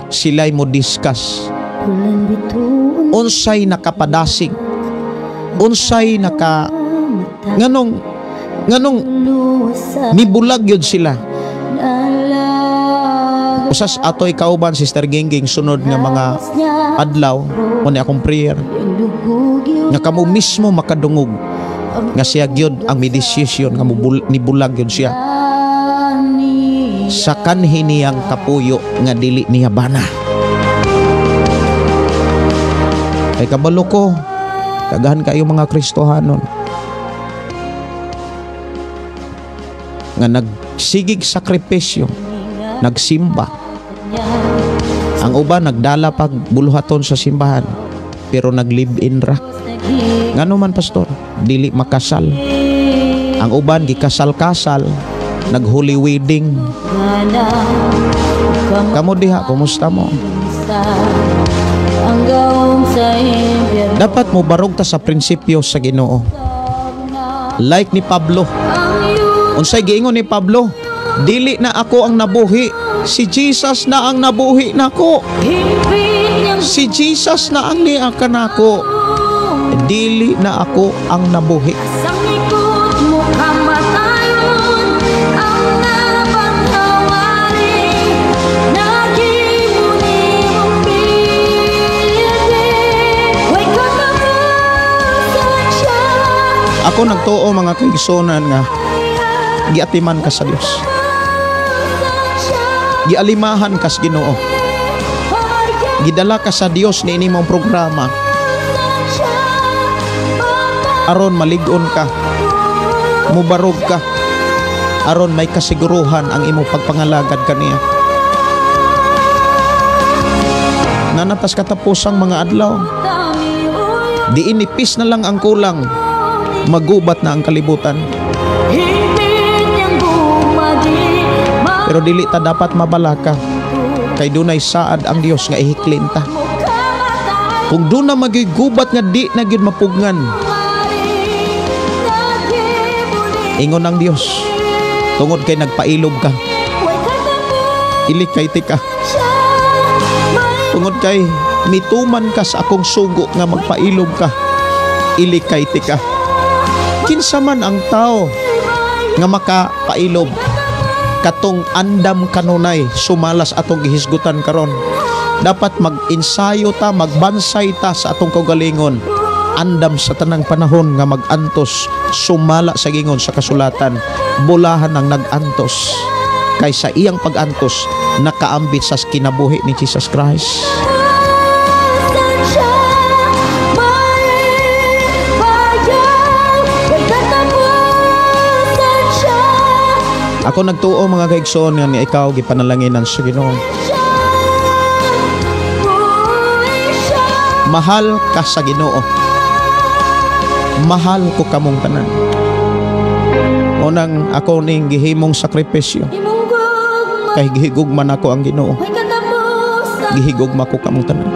sila'y mo discuss. Unsay nakapadasig, unsay nganong nibulag yun sila. Usas ato'y kauban, Sister Gingging, sunod nga mga adlaw o ni akong prayer nga kamo mismo makadungog nga siya gyud ang may decision nga nibulag yun siya sa kanhi niyang kapuyo nga dili niya bana. Ay kabalo ko, kagahan kayo mga Kristohanon nga nagsigig sakripisyo, nagsimba. Ang uban nagdala pag buluhaton sa simbahan pero nag-live-in ra. Ngano man pastor, dili makasal. Ang uban gikasal-kasal, nag-holy wedding. Kamo diha, kumusta mo? Dapat mo barog ta sa prinsipyo sa Ginoo. Like ni Pablo. Unsay giingon ni Pablo? Dili na ako ang nabuhi, si Jesus na ang nabuhi nako. Si Jesus na ang niya kanako. Dili na ako ang nabuhi. Ako nagtuo mga kaigsunan nga giatiman ka sa Dios. Gialimahan ka sa Ginoo. Gidala ka sa Dios ni inimong programa. Aron malig-on ka. Mubarog ka. Aron may kasiguruhan ang imong pagpangalagad kaniya. Nanatas katapusang mga adlaw. Di inipis na lang ang kulang. Magubat na ang kalibutan. Pero dili ta dapat mabalaka. Kay dunay saad ang Dios nga ihiklin ta. Kung doon na magigubat nga di na gyud mapugngan. Ingon ang Dios, tungod kay nagpailog ka. Ilikay ti ka. Tungod kay mituman ka sa akong sugo nga magpailog ka. Ilikay ti ka. Kinsa man ang tao nga makapailob katong andam kanunay sumalas atong gihisgutan karon. Dapat mag-ensayo ta, magbansay ta sa atong kaugalingon. Andam sa tanang panahon nga mag-antos, sumala sa gingon sa kasulatan. Bulahan ang nag-antos kaysa iyang pag-antos nakaambit sa kinabuhi ni Jesus Christ. Ako nagtuo mga kaigsoon nga ni ikaw gipanalanginan sa Ginoo. Mahal ka sa Ginoo. Mahal ko kamong tanan. Unang ako ning gihimong sakripisyo. Kay gihigugman ako ang Ginoo. Gihigugma ko kamong tanan.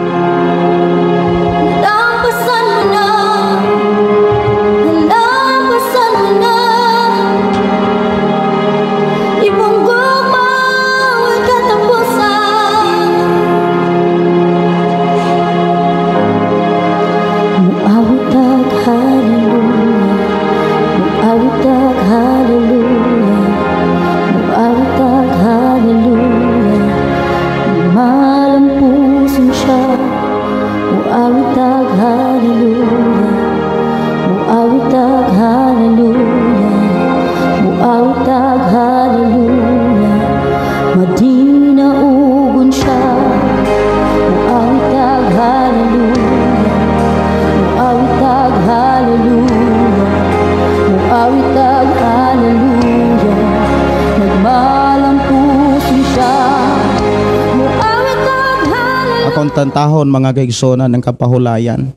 Tantahon mga kaigsonan ng kapahulayan.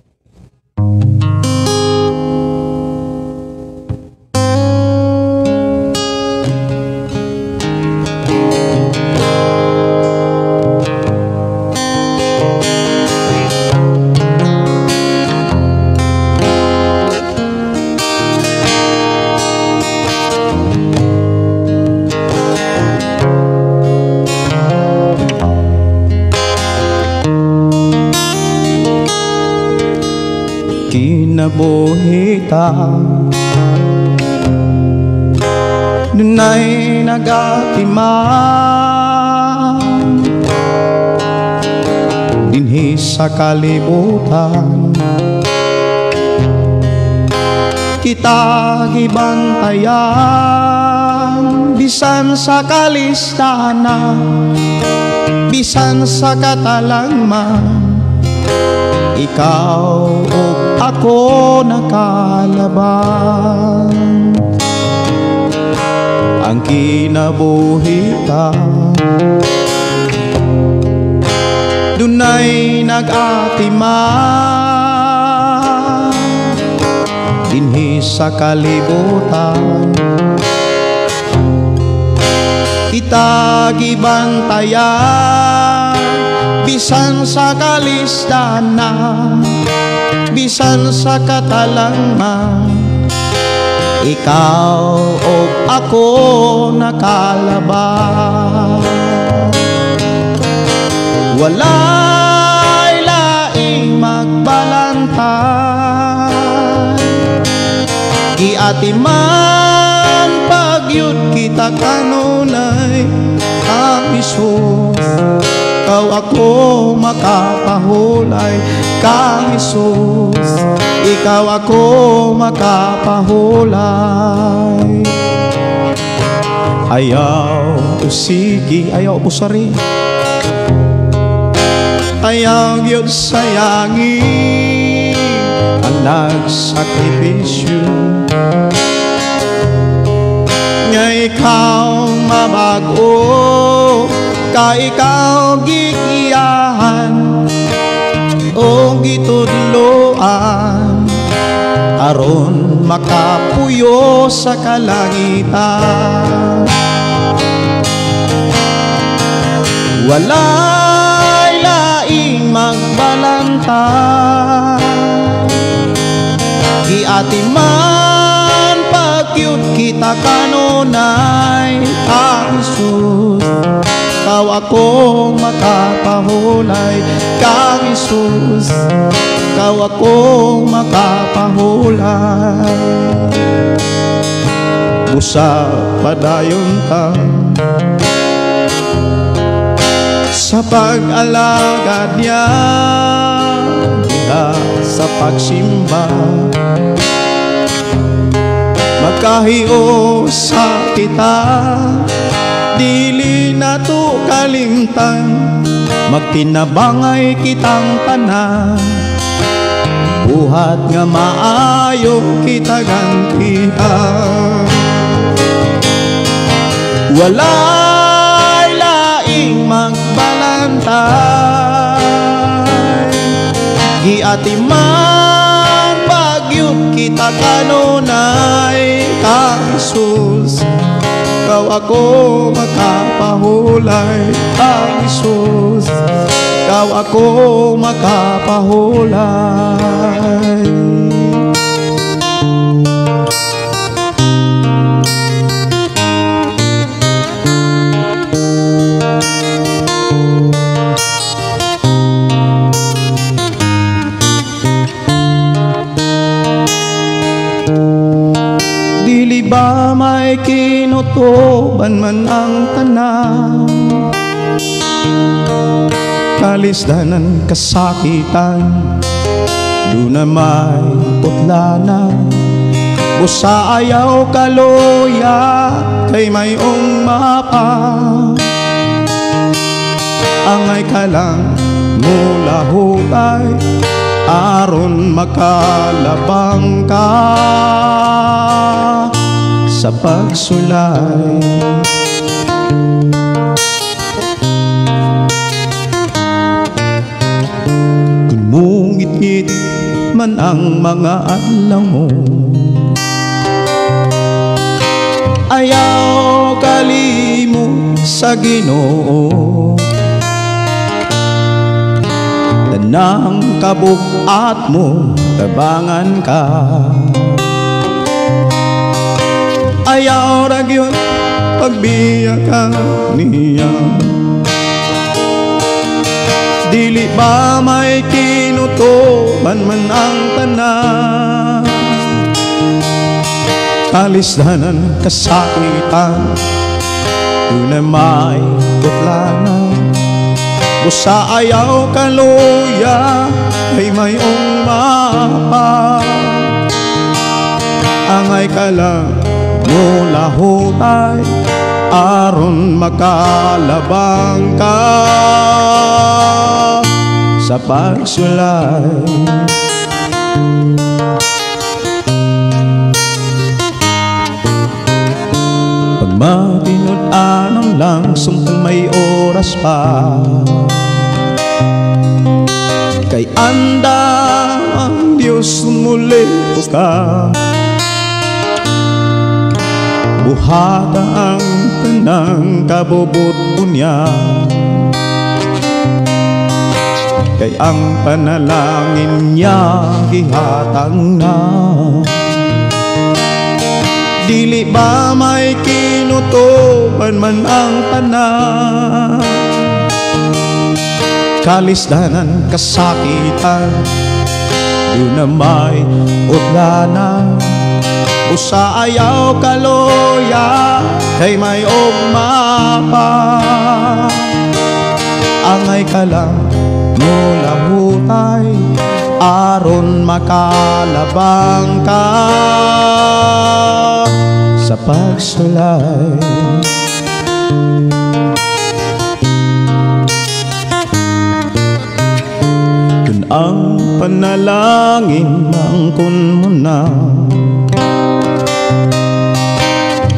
kinabuhita dunay nagatiman dinhi sa kalibutan kita gibantayan bisan sa kalistana bisan sa katalangman ikaw ug ako nakalaban ang kinabuhita dunay nag-atiman dinhi sa kalibutan kita gibantayan bisan sa kalistana bisan sa katalangman ikaw o ako nakalaban walay laing magbalantay giatiman pagyud kita kanunay ang Isus ikaw ako makapahulay kang Isus ikaw ako makapahulay ayaw usigi ayaw pusari ayaw yun sayangi ang nagsakripisyo nga ikaw mabago ka ikaw gigiyahan o gitudloan aron makapuyo sa kalangitan walay laing magbalantay giatiman pagyud kita kanunay ang Isus ikaw ako makapahulay kang Isus ikaw ako makapahulay busa padayon ta sa pag-alagad niya diha sa pagsimba magkahiyo sa kita dili na to kalimtan magtinabangay kitang tanan buhat nga maayo kita gantihan walay laing magbalantay giatiman pagyud kita kanunay kang Isus ikaw ako makapahulay ang Isus ikaw ako makapahulay dili ba may kinutuban man ang tanan kalisdanan kasakitan duna may putlanan busa ayaw kaluya kay mayong mapa angay ka lang mula hukay aron makalabang ka sa pagsulay kung mungit-ngit man ang mga adlaw mo ayaw kalimot sa Ginoo tanang kabukat mo tabangan ka ayaw ragyon pagbiya ka niya dili ba may kinutuban man ang tanan kalisdanan, kasakitan, tunay may kutlanan. Usa ayaw kaluya ay mayong mapa, angay ka lang mula hutay aron makalabang ka sa pagsulay. Pag matinud-anon lang sumtang may oras pa, kay anda ang Diyos muli ka. Buhata ang tanang kabubot niya, kay ang panalangin niya gihatang na. Dili ba may kinutuban man ang tanan, kalisdanan, kasakitan, doon na may udlanan. Usa ayaw kaluya kay may ugma pa, angay ka lang mula hutay aron makalabang ka sa pagsulay. Kung ang panalangin mangkon mo na,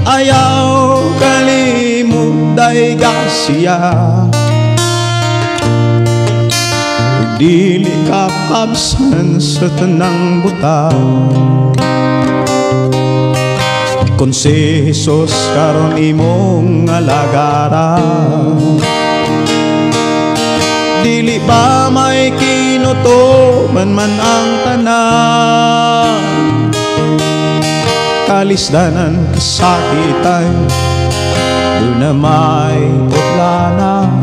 ayaw kalimot dayga siya, dili ka absan sa tanang butang. Kung si Jesus karon imong alagaran, dili ba may kinutuban man ang tanan, kalisdanan, kasakitan, doon na may udlanan.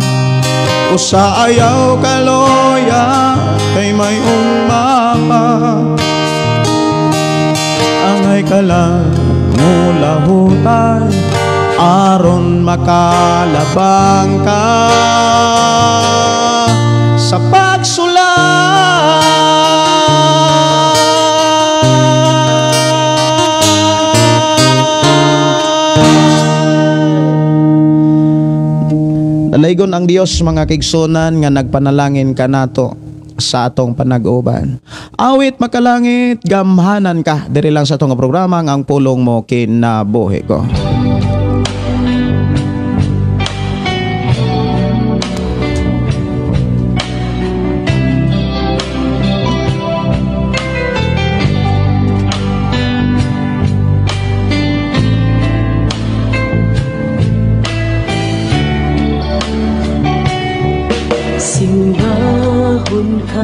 Usa ayaw kaluya kay may umapa, angay ka lang mula hutay aron makalabang ka sa pagsulay. Dalaygon ang Dios mga kigsunan nga nagpanalangin ka nato sa atong panag-uban. Awit makalangit, gamhanan ka diri lang sa atong programa ang pulong mo kinabuhi ko.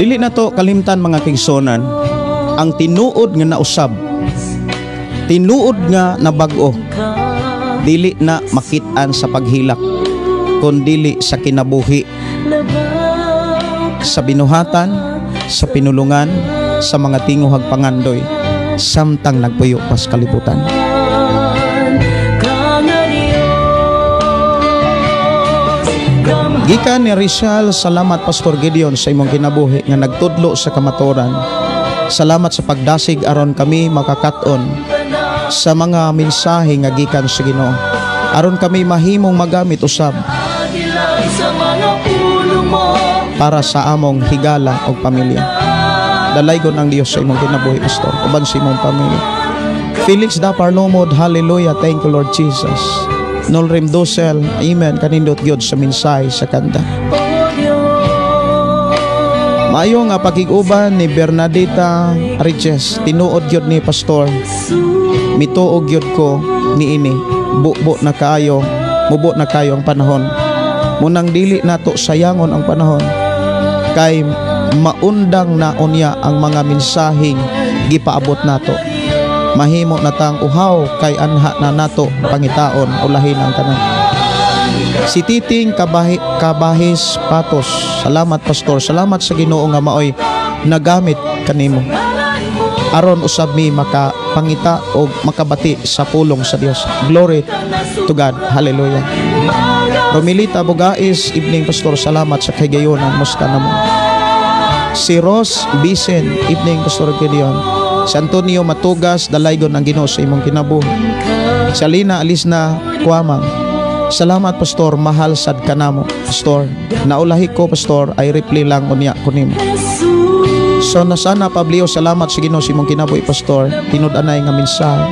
Dili na to kalimtan mga kigsonan ang tinuod nga nausab, tinuod nga nabag-o, dili na makit-an sa paghilak kun dili sa kinabuhi, sa binuhatan, sa pinulungan, sa mga tinguhag pangandoy samtang nagpuyo pas kalibutan. Gikan ni Rizal, salamat Pastor Gideon sa imong kinabuhi nga nagtudlo sa kamaturan. Salamat sa pagdasig aron kami makakaton sa mga mensahe nga gikan sa Ginoo, aron kami mahimong magamit usab para sa among higala o pamilya. Dalaygon ang Dios sa imong kinabuhi Pastor, uban sa imong pamilya. Felix da Parlomod, hallelujah, thank you Lord Jesus. Nolrim Dosel, amen, kanindot Gyud sa minsay sa kanta. Maayo nga pakiguban ni Bernadita Riches, tinuod Gyud ni Pastor, mituog Gyud ko ni ini, bubo na kayo, mubo na kayo ang panahon. Munang dili nato sayangon ang panahon, kay maundang na unya ang mga mensaheng gipaabot nato. Mahimo natang uhaw kay anha na nato pangitaon ulahin ang tanan. Si Titing Kabahis Patos, salamat Pastor, salamat sa Ginoo nga maoy nagamit kanimo. aron usab mi makapangita o makabati sa pulong sa Dios. Glory to God. Hallelujah. Romilita Bugais, evening pastor, salamat sa kagayonan, musta namo. Si Ross Bisen, evening pastor Gideon. Si Antonio Matugas, dalaygon ang Ginoo sa imong kinabuhi. Si Alina Alisna Kuamang, salamat pastor, mahal sad kanamo pastor. Naulahi ko pastor, ay reply lang unya kunimo. So nasana Pablio, salamat sa Ginoo sa imong kinabuhi pastor. Tinud-anay nga mensahe.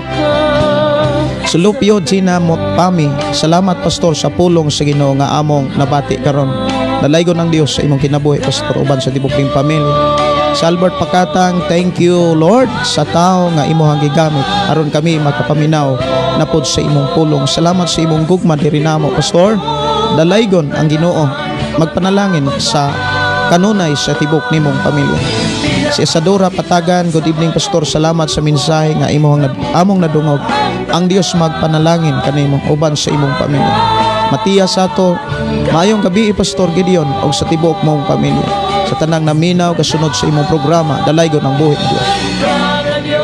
Sulupyo Gina Motpami, salamat pastor sa pulong sa Ginoo nga among nabati karon. Dalaygon ang Dios sa imong kinabuhi pastor uban sa tibok ning pamilya. Si Albert Pakatang, thank you Lord sa tao nga imong gigamit aron kami makapaminaw napod sa imong pulong. Salamat sa imong gugma diri namo pastor. Dalaygon ang Ginoo, magpanalangin sa kanunay sa tibok nimong pamilya. Si Isadora Patagan, good evening pastor, salamat sa mensahe nga among nadungog. Ang Dios magpanalangin kanimo uban sa imong pamilya. Matias Sato, maayong gabi pastor Gideon og sa tibok mong pamilya. Sa tanang naminaw kasunod sa imong programa, dalaygon ang buhi Dios.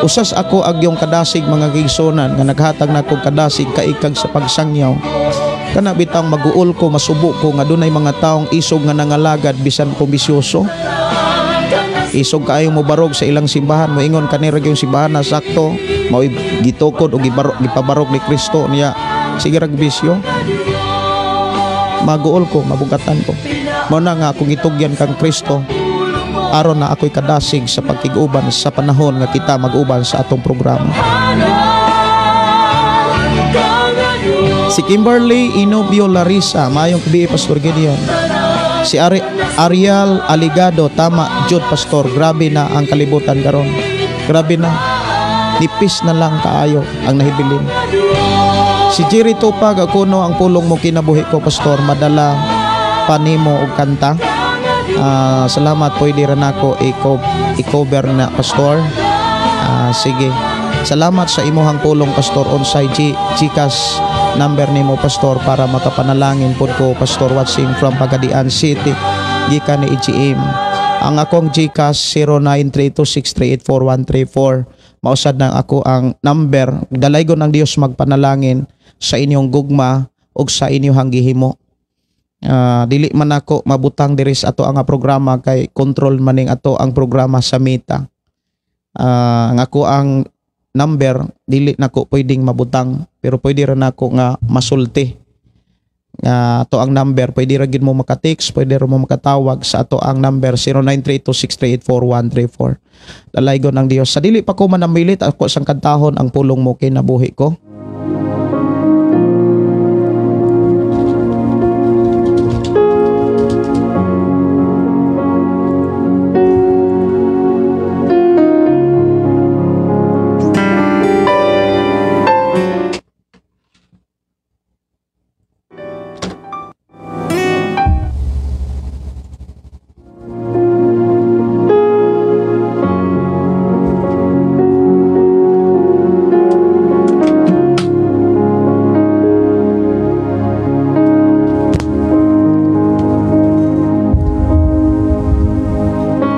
Usas ako ag yung kadasig mga gigsonan nga naghatag na kong kadasig kaikag sa pagsangyaw. Kana bitang maguol ko, masubo ko nga dunay mga taong isog nga nangalagad bisan komisyoso. Isog kaayo mo barog sa ilang simbahan, moingon kanira yung simbahan na sakto, mao gitukod o gipabarog ni Kristo niya. Sige rag bisyo. Maguol ko, mabugatan ko. Mao na nga akong gitugyan kang Kristo aron na ako'y kadasig sa pagkiguban sa panahon nga kita mag-uban sa atong programa. Si Kimberly Inobio Larissa, mayong kabi pastor Gideon. Si Ariel Aligado, tama jud pastor, grabe na ang kalibutan karon. Grabe na, nipis na lang kaayo ang nahibilin. Si Jerry Tupag, akuno ang pulong mo kinabuhi ko pastor, madala panimo og kanta. Salamat, pwede rin ako i-cover na pastor. Sige, salamat sa imuhang pulong pastor. Onsay Gcash number nimo pastor para makapanalangin pod ko pastor, watching from Pagadian City gikan ni EGM. Ang akong Gcash 0932638434. Mausad na ako ang number. Dalaygon ng Dios magpanalangin sa inyong gugma ug sa inyong gihimo. Dili man ako mabutang diri sa ato ang programa kay control maning ato ang programa sa Meta. Ang ako ang number dili nako pwedeng mabutang, pero pwede ra nako nga masulti. Ato ang number, pwede ra gid mo maka-text, pwede ra mo makatawag sa ato ang number 0932638434. Dalaygon ng Dios. Sa dili pa ko manamilit ako sang kantahon ang pulong mo kinabuhi ko.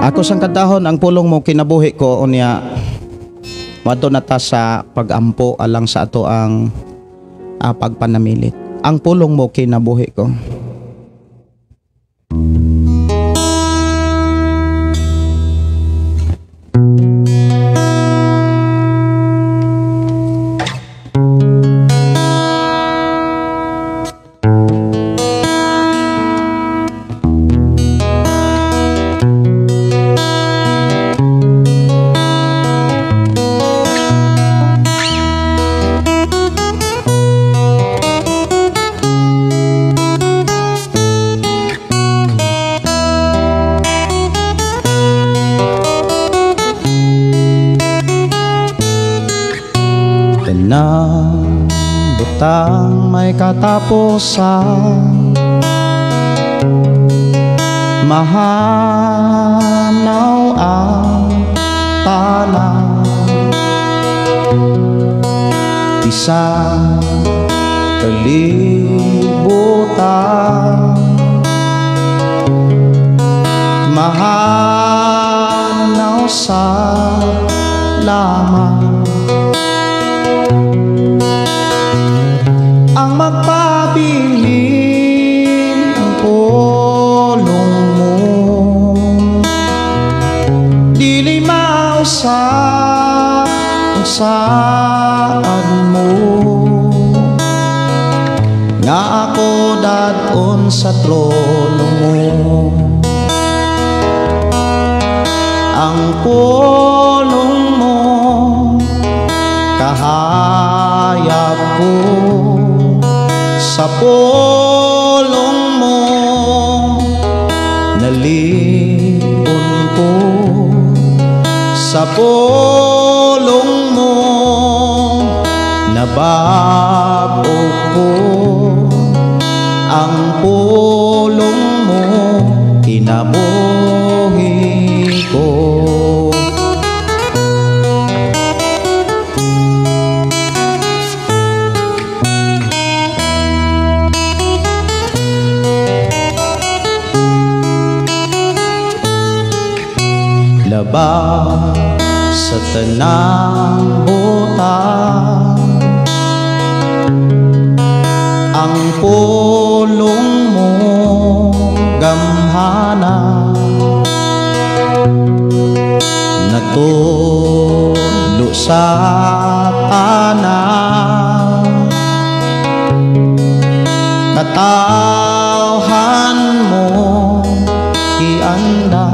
Ako sang kadahon ang pulong mo kinabuhi ko unya madto na ta sa pagampo alang sa ato ang pagpanamilit. Ang pulong mo kinabuhi ko. Butang may katapusan, mahanaw ang tanan, isang kalibutan, mahanaw sa lamang ang magpabilin ang pulong mo, dili mausap ang saad mo, nga ako dadon sa trono mo. Ang pulong mo kahayag ko, sa pulong mo nalipon ko, sa pulong mo nabago ko, ang pulong mo kinabuhi ko. Labang sa tanang butang ang pulong mo gamhana, natulo sa tanang katawhan mo ianda.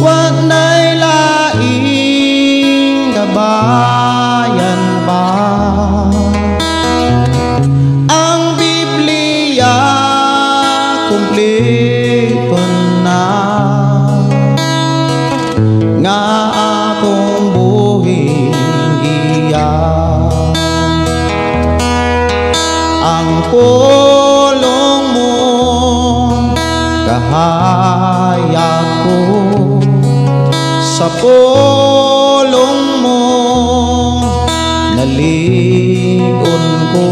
Wag na'y laing gabayan pa ang Biblia, kumpleto na nga akong buhing iya. Ang pulong mo kahayag ko, sa pulong mo naligon ko,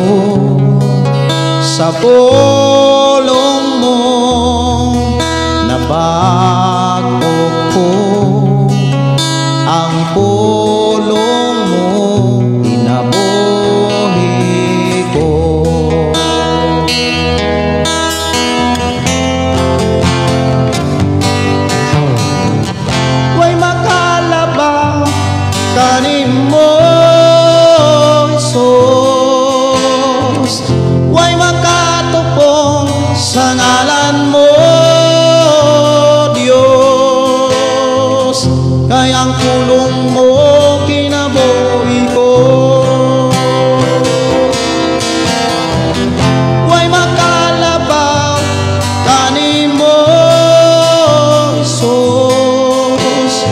sa pulong mo nabago ko, ang pulong mo inabuhi ko. Way makalabang kanimo Jesus, way makatupong sa ngalan mo Dios, kay ang pulong mo kinabuhi ko. Way makalabang kanimo Jesus,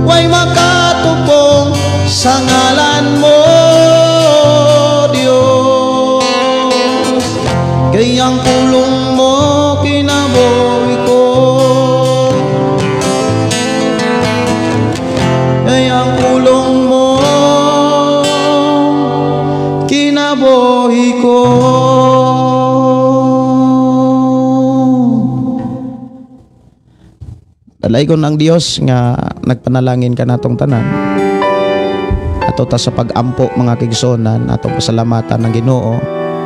way makatupong sa ngalan mo Dios, kay ang pulong mo kinabuhi ko, kay ang pulong mo kinabuhi ko. Dalaygon ang Dios nga nagpanalangin ka natong tanan, ato ta sa pag-ampo mga kigsonan, atong pasalamatan ng Ginoo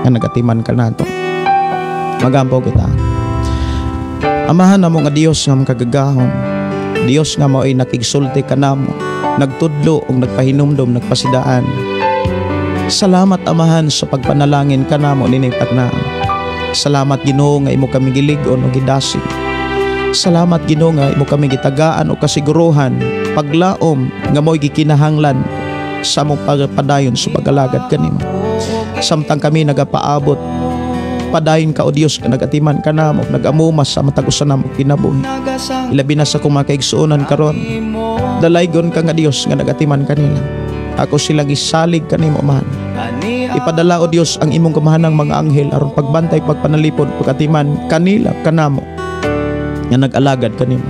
nga nagatiman ka nato. Magampo kita. Amahan namo nga Dios nga makagagahom, Dios nga mao ay nakigsulti ka namo, nagtudlo ug nagpahinumdom, nagpasidaan. Salamat Amahan sa pagpanalangin ka namo nining taknaan. Salamat Ginoo nga imo kami gilig-on ug gidasi. Salamat Ginoo nga imo kami gitagaan o kasiguruhan, paglaom nga mo'y gikinahanglan sa among pagpadayon sa pagalagad kanimo. Samtang kami nagapaabot, padayon ka o Dios nga nagatiman ka namo, nagamumas sa matagusan namo kinabuhi. Ilabi na sa kumakaigsuonan karon, dalaygon ka nga Dios nga nagatiman kanila. Ako silang isalig kanimo Amahan. Ipadala o Dios ang imong kamahanang mga anghel aron pagbantay, pagpanalipod, pagatiman kanila kanamo nga nag-alagad kanimo.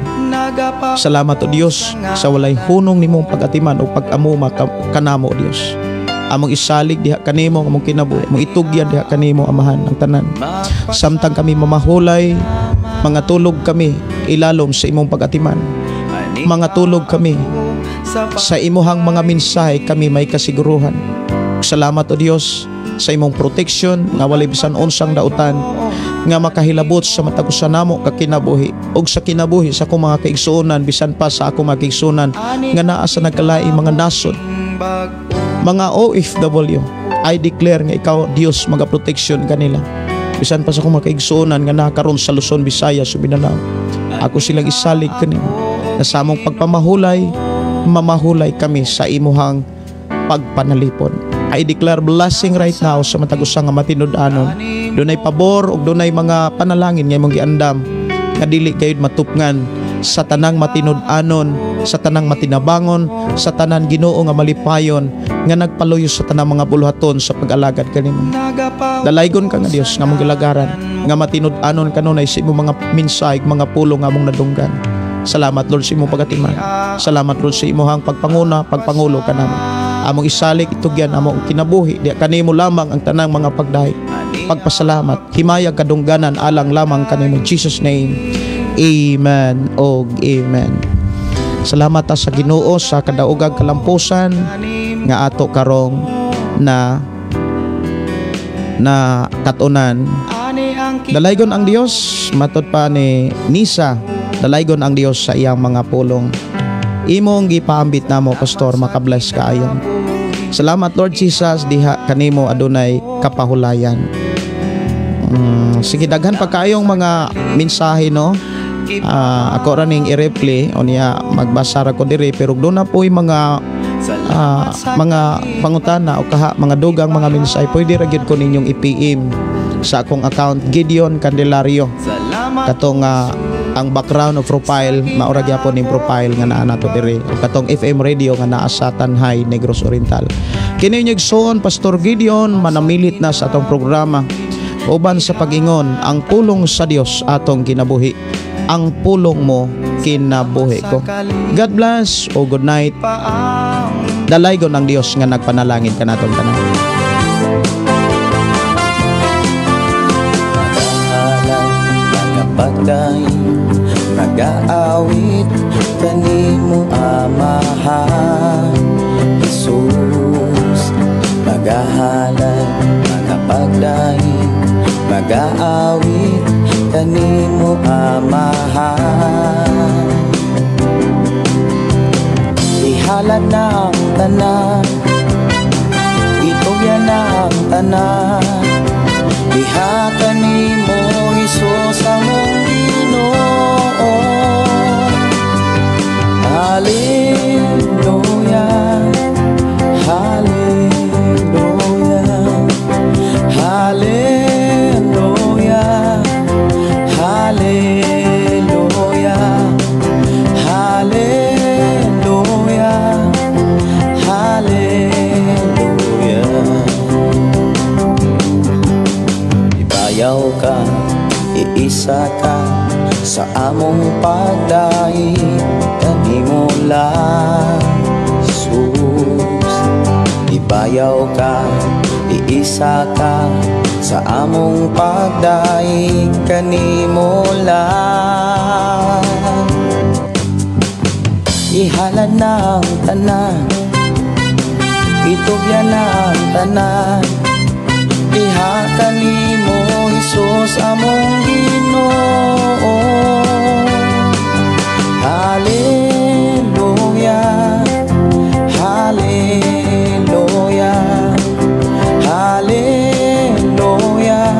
Salamat o Dios sa walay hunong nimong pag-atiman o pag-amuma kanamo o Dios. Among isalig diha kanimo among kinabuhi, among itugyan diha kanimo Amahan ang tanan. Samtang kami mamahulay, mga tulog kami ilalom sa imong pag-atiman. mga tulog kami. Sa imuhang mga mensahe kami may kasiguruhan. Salamat o Dios sa imong protection nga walay bisan unsang dautan nga makahilabot sa matagusan namo kakinabuhi og sa kinabuhi sa akong mga kaigsuonan bisan pa sa akong mga kaigsuonan nga naa sa nagkalaing mga nasod, mga OFW. I declare nga ikaw Dios magaproteksyon kanila bisan pa sa akong mga kaigsuonan nga nakaron sa Luzon, Visayas ug Mindanao. Ako silang isalig kanimo na sa among pagpamahulay mamahulay kami sa imuhang pagpanalipon. I declare blessing right now sa matag-usa nga matinud-anon. Dunay pabor ug dunay mga panalangin nga imong giandam nga dili gayud matupngan sa tanang matinud-anon, sa tanang matinabangon, sa tanan Ginoo nga malipayon nga nagpaluyo sa tanang mga buluhaton sa pag-alagad kanimo. Dalaygon ka nga Dios nga mong gilagaran nga matinud-anon kanunay sa imong mga mensahe, mga pulong nga mong nadunggan. Salamat Lord sa imong pagatiman. Salamat Lord sa imong pagpanguna, pagpangulo ka naman. Among isalig itugyan, among kinabuhi, di kanimo lamang ang tanang mga pagdahi. Pagpasalamat, himayag kadungganan, alang lamang kanimo. In Jesus' name, Amen o Amen. Salamat ta sa Ginoo sa kadaugag kalampusan nga ato karong na katunan. Dalaygon ang Dios, matod pa ni Nisa, dalaygon ang Dios sa iyang mga pulong. Imong gipaambit namo pastor, makabless kaayon. Salamat Lord Jesus, diha kanimo adunay kapahulayan. Sige, daghan pa kayong mga mensahe no. Ako ra ning i-replay o niya magbasa ra ko diri, pero doon na po yung mga pangutana o kaha mga dugang mga mensahe pwede ra gyud ko ninyong i-PM sa akong account Gideon Candelario. Katong ang background o profile maura gyapon ning profile nga naa nato diri, o katong FM radio nga naa sa Tanhay, Negros Oriental. Kini igsoon Pastor Gideon manamilit na sa atong programa uban sa pag-ingon ang pulong sa Dios atong kinabuhi. Ang pulong mo kinabuhi ko. God bless o good night. Dalaygon ang Dios nga nagpanalangin kanatong tanan. Mag-aawit kanimo Amahan Jesus, magahalay, magapagdaing, mag-aawit kanimo Amahan. Ihalad na ang tanan, itugyan na ang tanan, diha kanimo Jesus among Ginoo. Hallelujah, hallelujah, hallelujah, hallelujah, hallelujah, hallelujah. Ibayaw ka, iisa ka sa among pagdahi, kanimo lang Jesus. Ibayaw ka, iisa ka sa among pagdahi, kanimo lang. Ihalad na ang tanan, itugyan na ang tanan, diha kanimo Jesus among Ginoo. Hallelujah, hallelujah, hallelujah,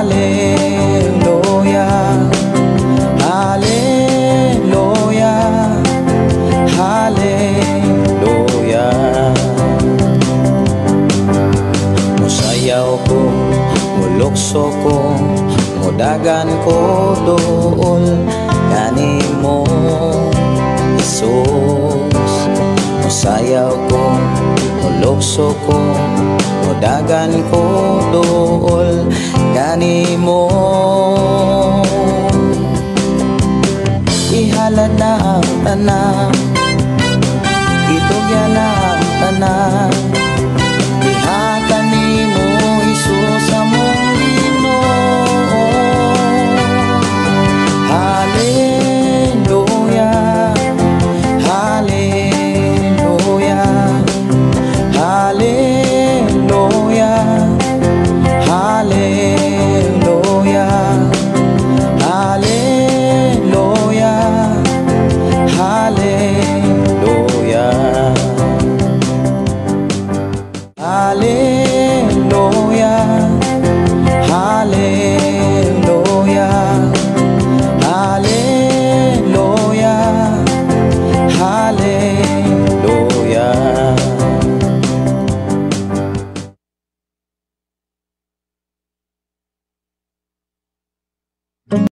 hallelujah, hallelujah, hallelujah. Musayaw ko, mulukso ko, mudagan ko dool kanimo Jesus. Musayaw ko, mulukso ko, mudagan ko dool kanimo. Ihalad na ang tanan, itugyan na ang tanan,